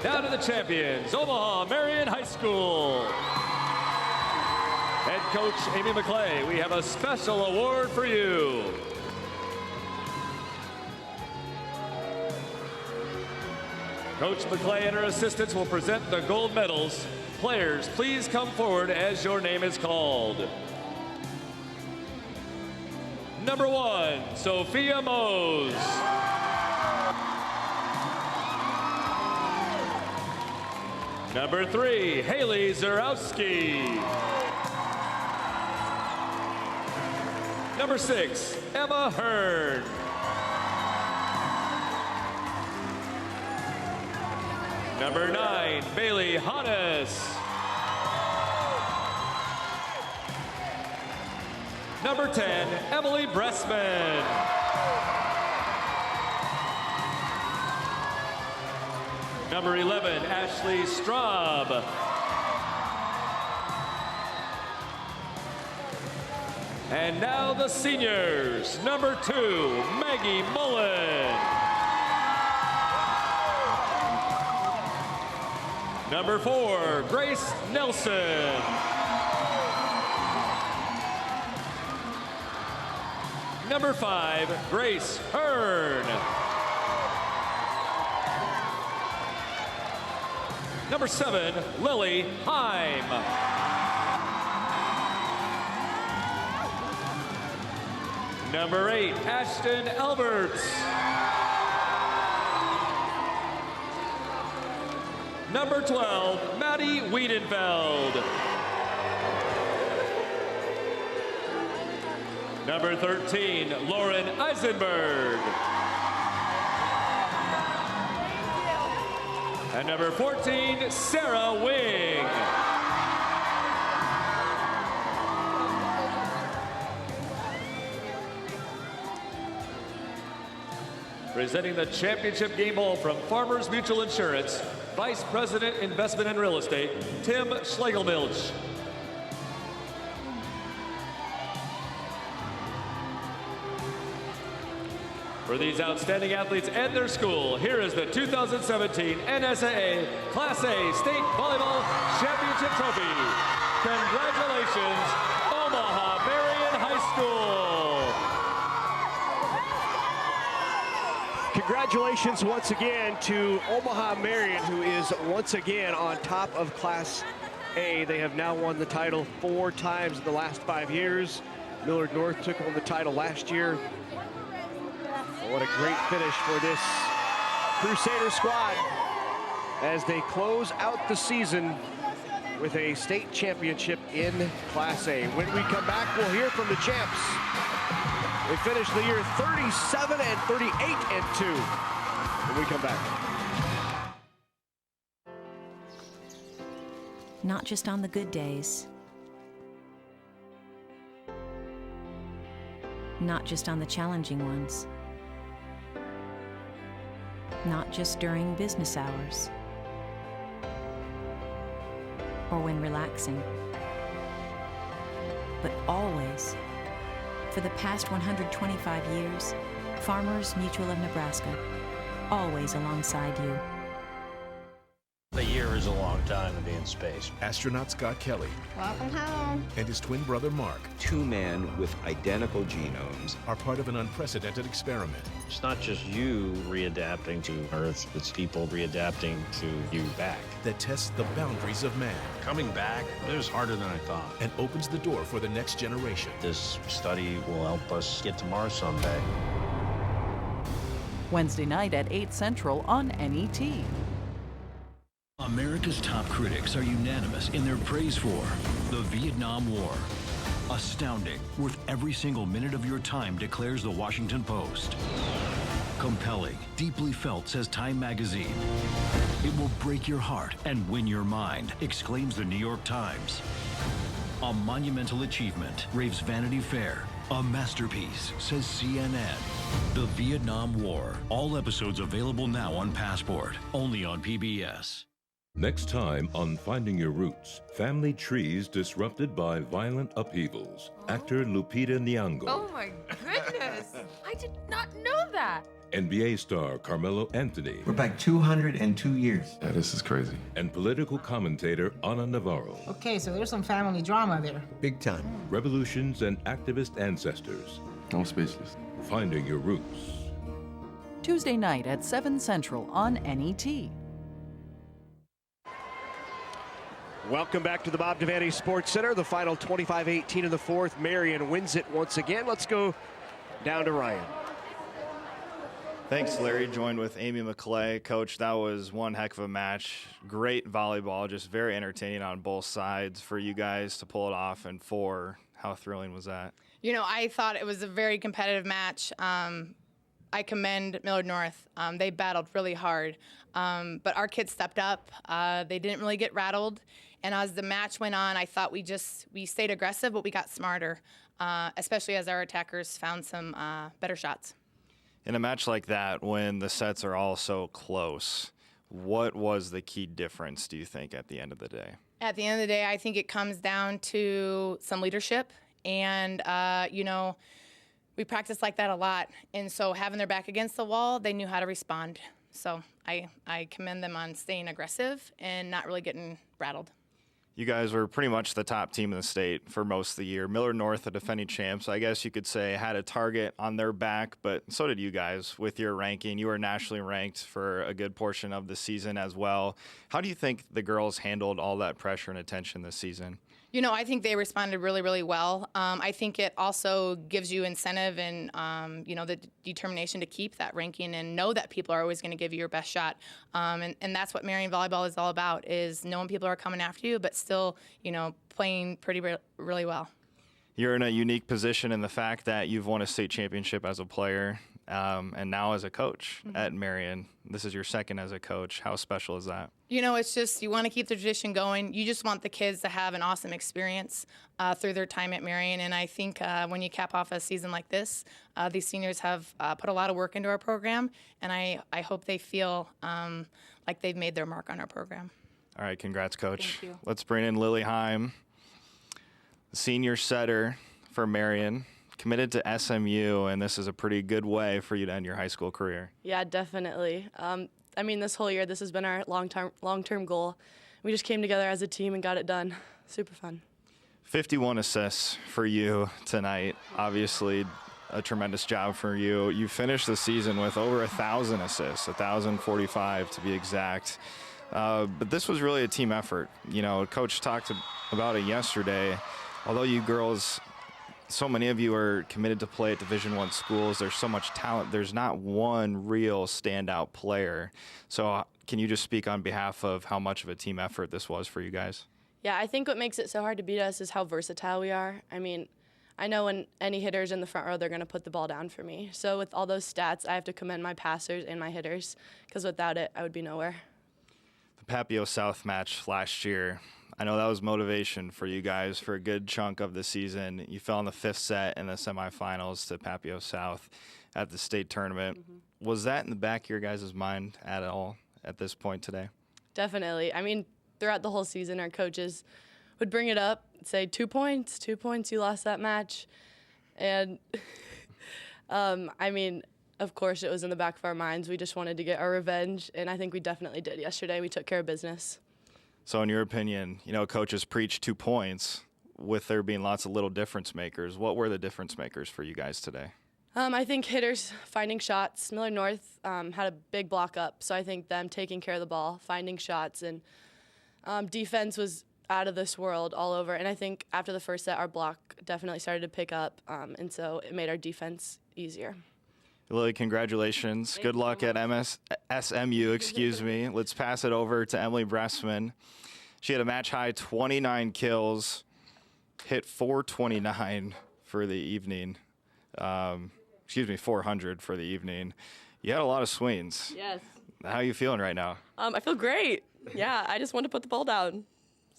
Now to the champions, Omaha Marian High School. Head coach Amy McClay, we have a special award for you. Coach McClay and her assistants will present the gold medals. Players, please come forward as your name is called. Number 1, Sophia Mose. Number 3, Haley Zarowski. Number 6, Emma Hearn. Number 9, Bailey Hannes. Number 10, Emily Bressman. Number 11, Ashley Straub. And now the seniors. Number 2, Maggie Mullen. Number 4, Grace Nelson. Number 5, Grace Hearn. Number 7, Lily Heim. Number 8, Ashton Alberts. Number 12, Maddie Wiedenfeld. Number 13, Lauren Eisenberg. And number 14, Sarah Wing. Presenting the championship game ball from Farmers Mutual Insurance, Vice President, Investment and Real Estate, Tim Schlegelmilch. For these outstanding athletes and their school, here is the 2017 NSAA Class A State Volleyball Championship Trophy. Congratulations, Omaha Marian High School. Congratulations once again to Omaha Marian, who is once again on top of Class A. They have now won the title 4 times in the last 5 years. Millard North took home the title last year. What a great finish for this Crusader squad as they close out the season with a state championship in Class A. When we come back, we'll hear from the champs. They finished the year 37 and 38 and 2. When we come back. Not just on the good days. Not just on the challenging ones. Not just during business hours or when relaxing, but always. For the past 125 years, Farmers Mutual of Nebraska, always alongside you. A year is a long time to be in space. Astronaut Scott Kelly Welcome home. and his twin brother Mark, two men with identical genomes, are part of an unprecedented experiment. It's not just you readapting to Earth, it's people readapting to you back. That tests the boundaries of man. Coming back, it was harder than I thought. And opens the door for the next generation. This study will help us get to Mars someday. Wednesday night at 8 Central on NET. America's top critics are unanimous in their praise for the Vietnam War. Astounding, worth every single minute of your time, declares the Washington Post. Compelling, deeply felt, says Time Magazine. It will break your heart and win your mind, exclaims the New York Times. A monumental achievement, raves Vanity Fair. A masterpiece, says CNN. The Vietnam War. All episodes available now on Passport, only on PBS. Next time on Finding Your Roots, family trees disrupted by violent upheavals. Actor Lupita Nyong'o. Oh my goodness! I did not know that. NBA star Carmelo Anthony. We're back 202 years. Yeah, this is crazy. And political commentator Ana Navarro. Okay, so there's some family drama there. Big time. Revolutions and activist ancestors. I'm speechless. Finding Your Roots. Tuesday night at 7 Central on NET. Welcome back to the Bob Devaney Sports Center. The final 25-18 in the fourth. Marian wins it once again. Let's go down to Ryan. Thanks, Larry. Joined with Amy McClay. Coach, that was one heck of a match. Great volleyball, just very entertaining on both sides for you guys to pull it off in four. How thrilling was that? You know, I thought it was a very competitive match. I commend Millard North. They battled really hard, but our kids stepped up. They didn't really get rattled. And as the match went on, I thought we stayed aggressive, but we got smarter, especially as our attackers found some better shots. In a match like that, when the sets are all so close, what was the key difference, do you think, at the end of the day? At the end of the day, I think it comes down to some leadership. And, you know, we practiced like that a lot. And so having their back against the wall, they knew how to respond. So I commend them on staying aggressive and not really getting rattled. You guys were pretty much the top team in the state for most of the year. Millard North, the defending champs, I guess you could say, had a target on their back, but so did you guys with your ranking. You were nationally ranked for a good portion of the season as well. How do you think the girls handled all that pressure and attention this season? You know, I think they responded really, really well. I think it also gives you incentive and, you know, the determination to keep that ranking and know that people are always going to give you your best shot. And that's what Marian Volleyball is all about, is knowing people are coming after you, but still, you know, playing really well. You're in a unique position in the fact that you've won a state championship as a player and now as a coach at Marian. This is your second as a coach. How special is that? You know, it's just you want to keep the tradition going. You just want the kids to have an awesome experience through their time at Marian. And I think when you cap off a season like this, these seniors have put a lot of work into our program, and I hope they feel like they've made their mark on our program. All right, congrats, Coach. Thank you. Let's bring in Lily Heim, senior setter for Marian, committed to SMU, and this is a pretty good way for you to end your high school career. Yeah, definitely. I mean, this whole year, this has been our long-term goal. We just came together as a team and got it done. Super fun. 51 assists for you tonight. Obviously, a tremendous job for you. You finished the season with over 1,000 assists, 1,045 to be exact. But this was really a team effort. You know, Coach talked about it yesterday. Although you girls, so many of you are committed to play at Division I schools, there's so much talent. There's not one real standout player. So can you just speak on behalf of how much of a team effort this was for you guys? Yeah, I think what makes it so hard to beat us is how versatile we are. I mean, I know when any hitter's in the front row, they're going to put the ball down for me. So with all those stats, I have to commend my passers and my hitters, because without it, I would be nowhere. The Papio South match last year, I know that was motivation for you guys for a good chunk of the season. You fell in the fifth set in the semifinals to Papio South at the state tournament. Was that in the back of your guys' mind at all at this point today? Definitely. I mean, throughout the whole season, our coaches would bring it up, say 2 points, you lost that match. And, I mean, of course, it was in the back of our minds. We just wanted to get our revenge, and I think we definitely did yesterday. We took care of business. So in your opinion, you know, coaches preach 2 points with there being lots of little difference makers. What were the difference makers for you guys today? I think hitters finding shots. Millard North had a big block up, so I think them taking care of the ball, finding shots, and defense was out of this world all over. And I think after the first set, our block definitely started to pick up, and so it made our defense easier. Lily, congratulations. Good luck at SMU, excuse me. Let's pass it over to Emily Bressman. She had a match-high 29 kills, hit 429 for the evening. 400 for the evening. You had a lot of swings. Yes. How are you feeling right now? I feel great. Yeah, I just wanted to put the ball down,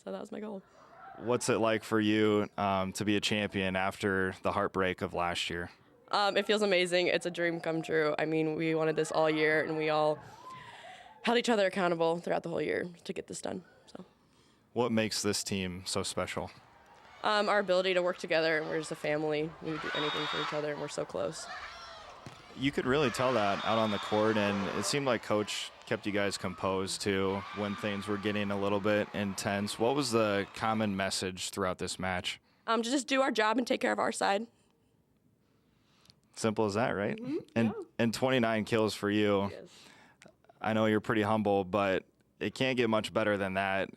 so that was my goal. What's it like for you to be a champion after the heartbreak of last year? It feels amazing. It's a dream come true. I mean, we wanted this all year, and we all held each other accountable throughout the whole year to get this done. So, what makes this team so special? Our ability to work together. We're just a family. We do anything for each other, and we're so close. You could really tell that out on the court, and it seemed like Coach kept you guys composed, too, when things were getting a little bit intense. What was the common message throughout this match? To just do our job and take care of our side. Simple as that, right? Mm-hmm. And 29 kills for you. Yes. I know you're pretty humble, but it can't get much better than that.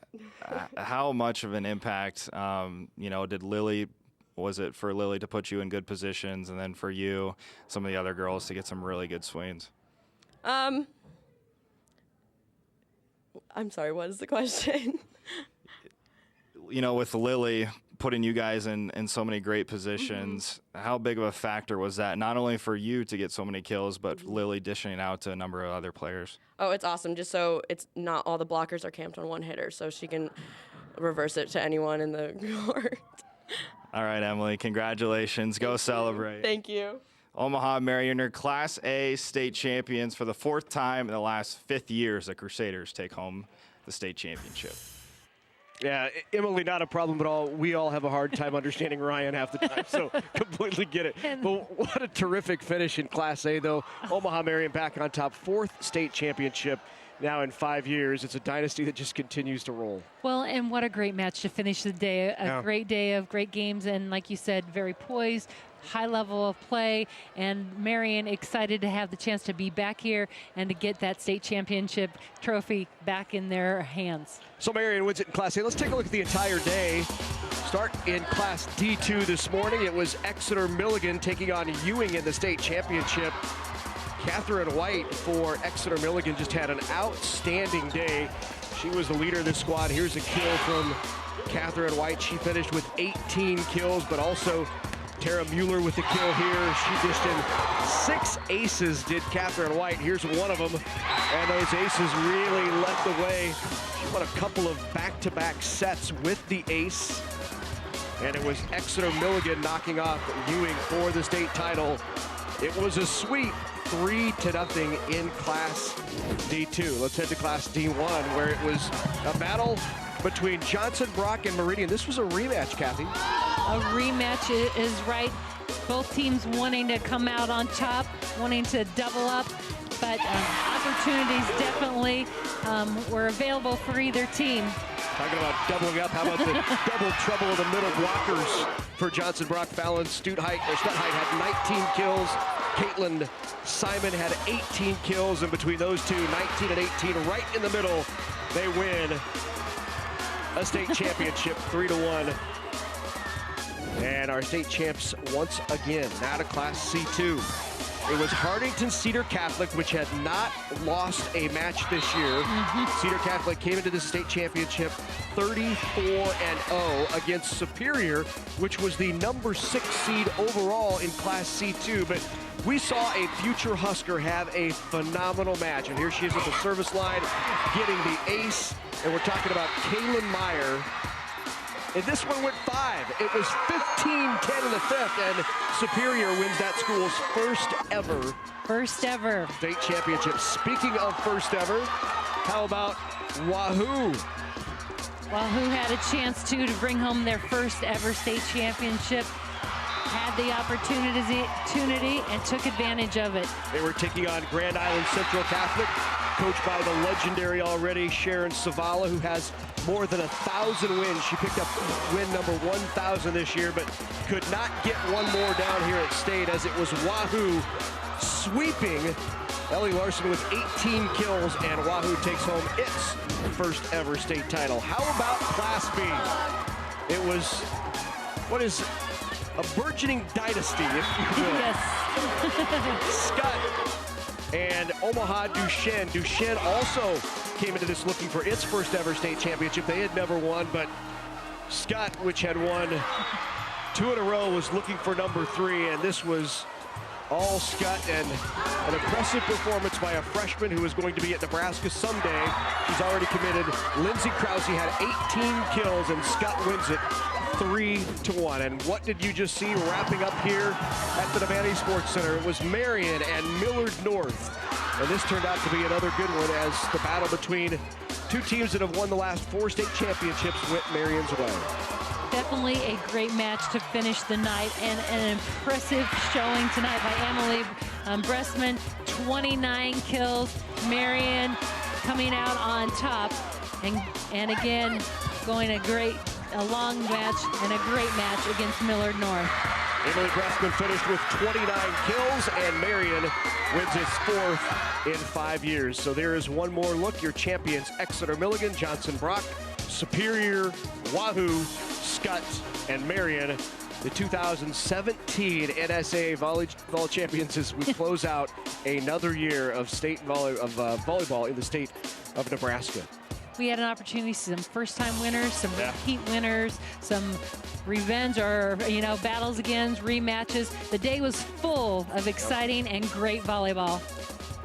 How much of an impact, was it for Lily to put you in good positions, and then for you, some of the other girls to get some really good swings? I'm sorry, what is the question? With Lily putting you guys in so many great positions, how big of a factor was that, not only for you to get so many kills, but Lily dishing out to a number of other players? Oh, it's awesome, just so it's not all the blockers are camped on one hitter, so she can reverse it to anyone in the court. All right, Emily, congratulations. Go celebrate. Thank you. Omaha Marian are Class A state champions for the 4th time in the last 5 years. The Crusaders take home the state championship. Yeah, Emily, not a problem at all. We all have a hard time understanding Ryan half the time, so completely get it. But what a terrific finish in Class A, though. Omaha Marian back on top, 4th state championship now in 5 years. It's a dynasty that just continues to roll. Well, and what a great match to finish the day. A great day of great games, and like you said, very poised, high level of play, and Marian excited to have the chance to be back here and to get that state championship trophy back in their hands. So Marian wins it in Class A. Let's take a look at the entire day. Start in Class D2 this morning. It was Exeter Milligan taking on Ewing in the state championship. Catherine White for Exeter Milligan just had an outstanding day. She was the leader of this squad. Here's a kill from Catherine White. She finished with 18 kills, but also Tara Mueller with the kill here. She dished in 6 aces, did Catherine White. Here's one of them, and those aces really led the way. She won a couple of back-to-back sets with the ace, and it was Exeter Milligan knocking off Ewing for the state title. It was a sweep, 3-0 in Class D2. Let's head to Class D1, where it was a battle between Johnson, Brock, and Meridian. This was a rematch, Kathy. A rematch is right. Both teams wanting to come out on top, wanting to double up, but opportunities definitely were available for either team. Talking about doubling up, how about the double trouble of the middle blockers for Johnson, Brock, Fallon, Stuthheit had 19 kills. Caitlin Simon had 18 kills, and between those two, 19 and 18, right in the middle, they win a state championship 3-1. And our state champs once again, now to Class C2. It was Hartington Cedar Catholic, which had not lost a match this year. Cedar Catholic came into the state championship 34-0 against Superior, which was the number 6 seed overall in Class C2. But we saw a future Husker have a phenomenal match. And here she is at the service line, getting the ace. And we're talking about Kaylin Meyer. And this one went 5. It was 15-10 in the 5th, and Superior wins that school's first ever state championship. Speaking of first ever, how about Wahoo? Wahoo had a chance to bring home their first ever state championship. had the opportunity and took advantage of it. They were taking on Grand Island Central Catholic, coached by the legendary already Sharon Savala, who has more than 1,000 wins. She picked up win number 1,000 this year, but could not get one more down here at state, as it was Wahoo sweeping Ellie Larson with 18 kills, and Wahoo takes home its first ever state title. How about Class B? It was, what is a burgeoning dynasty, if you will. Yes. Scott and Omaha Duchesne. Duchesne also came into this looking for its first ever state championship. They had never won, but Scott, which had won 2 in a row, was looking for number 3, and this was all Scott, and an impressive performance by a freshman who is going to be at Nebraska someday. She's already committed. Lindsey Krause had 18 kills, and Scott wins it 3-1. And what did you just see wrapping up here at the Devaney Sports Center? It was Marian and Millard North. And this turned out to be another good one, as the battle between two teams that have won the last 4 state championships went Marian's way. Definitely a great match to finish the night, and an impressive showing tonight by Emily Bressman. 29 kills. Marian coming out on top, and again going a long match and a great match against Millard North. Emily Bressman finished with 29 kills, and Marian wins its 4th in 5 years. So there is one more look. Your champions: Exeter Milligan, Johnson Brock, Superior, Wahoo, Scott, and Marian. The 2017 NSAA volleyball champions, as we close out another year of state volleyball in the state of Nebraska. We had an opportunity to see some first-time winners, some repeat winners, some revenge or, battles again, rematches. The day was full of exciting and great volleyball.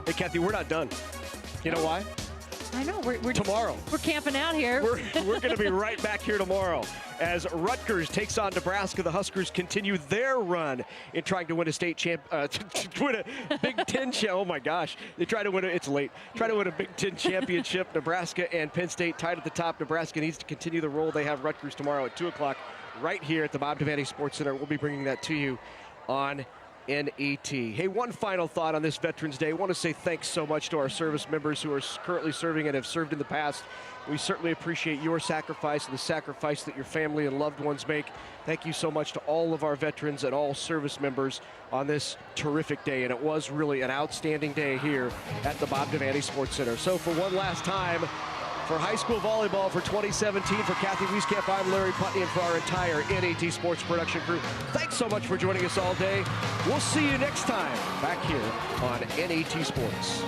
Hey, Kathy, we're not done. You know why? I know. We're tomorrow. We're camping out here. We're going to be right back here tomorrow as Rutgers takes on Nebraska. The Huskers continue their run in trying to win a state win a Big Ten Oh my gosh! They try to win it's late. Try to win a Big Ten championship. Nebraska and Penn State tied at the top. Nebraska needs to continue the roll. They have Rutgers tomorrow at 2 o'clock, right here at the Bob Devaney Sports Center. We'll be bringing that to you on NET. Hey, one final thought on this Veterans Day. I want to say thanks so much to our service members who are currently serving and have served in the past. We certainly appreciate your sacrifice and the sacrifice that your family and loved ones make. Thank you so much to all of our veterans and all service members on this terrific day. And it was really an outstanding day here at the Bob Devaney Sports Center. So for one last time, for high school volleyball for 2017, for Kathy Wieskamp, I'm Larry Putney, and for our entire NET Sports production crew, thanks so much for joining us all day. We'll see you next time back here on NET Sports.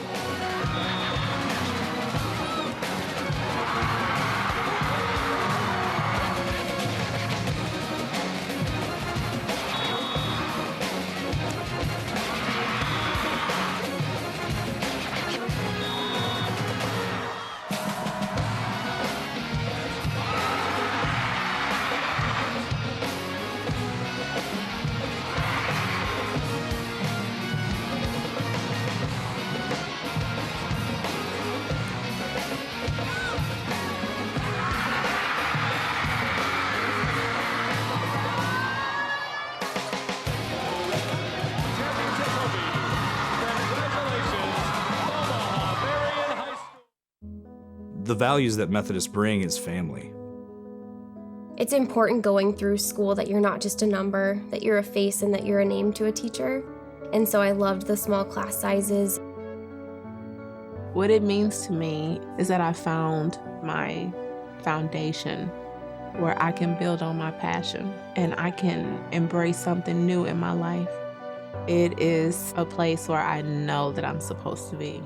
The values that Methodists bring is family. It's important going through school that you're not just a number, that you're a face and that you're a name to a teacher. And so I loved the small class sizes. What it means to me is that I found my foundation where I can build on my passion and I can embrace something new in my life. It is a place where I know that I'm supposed to be.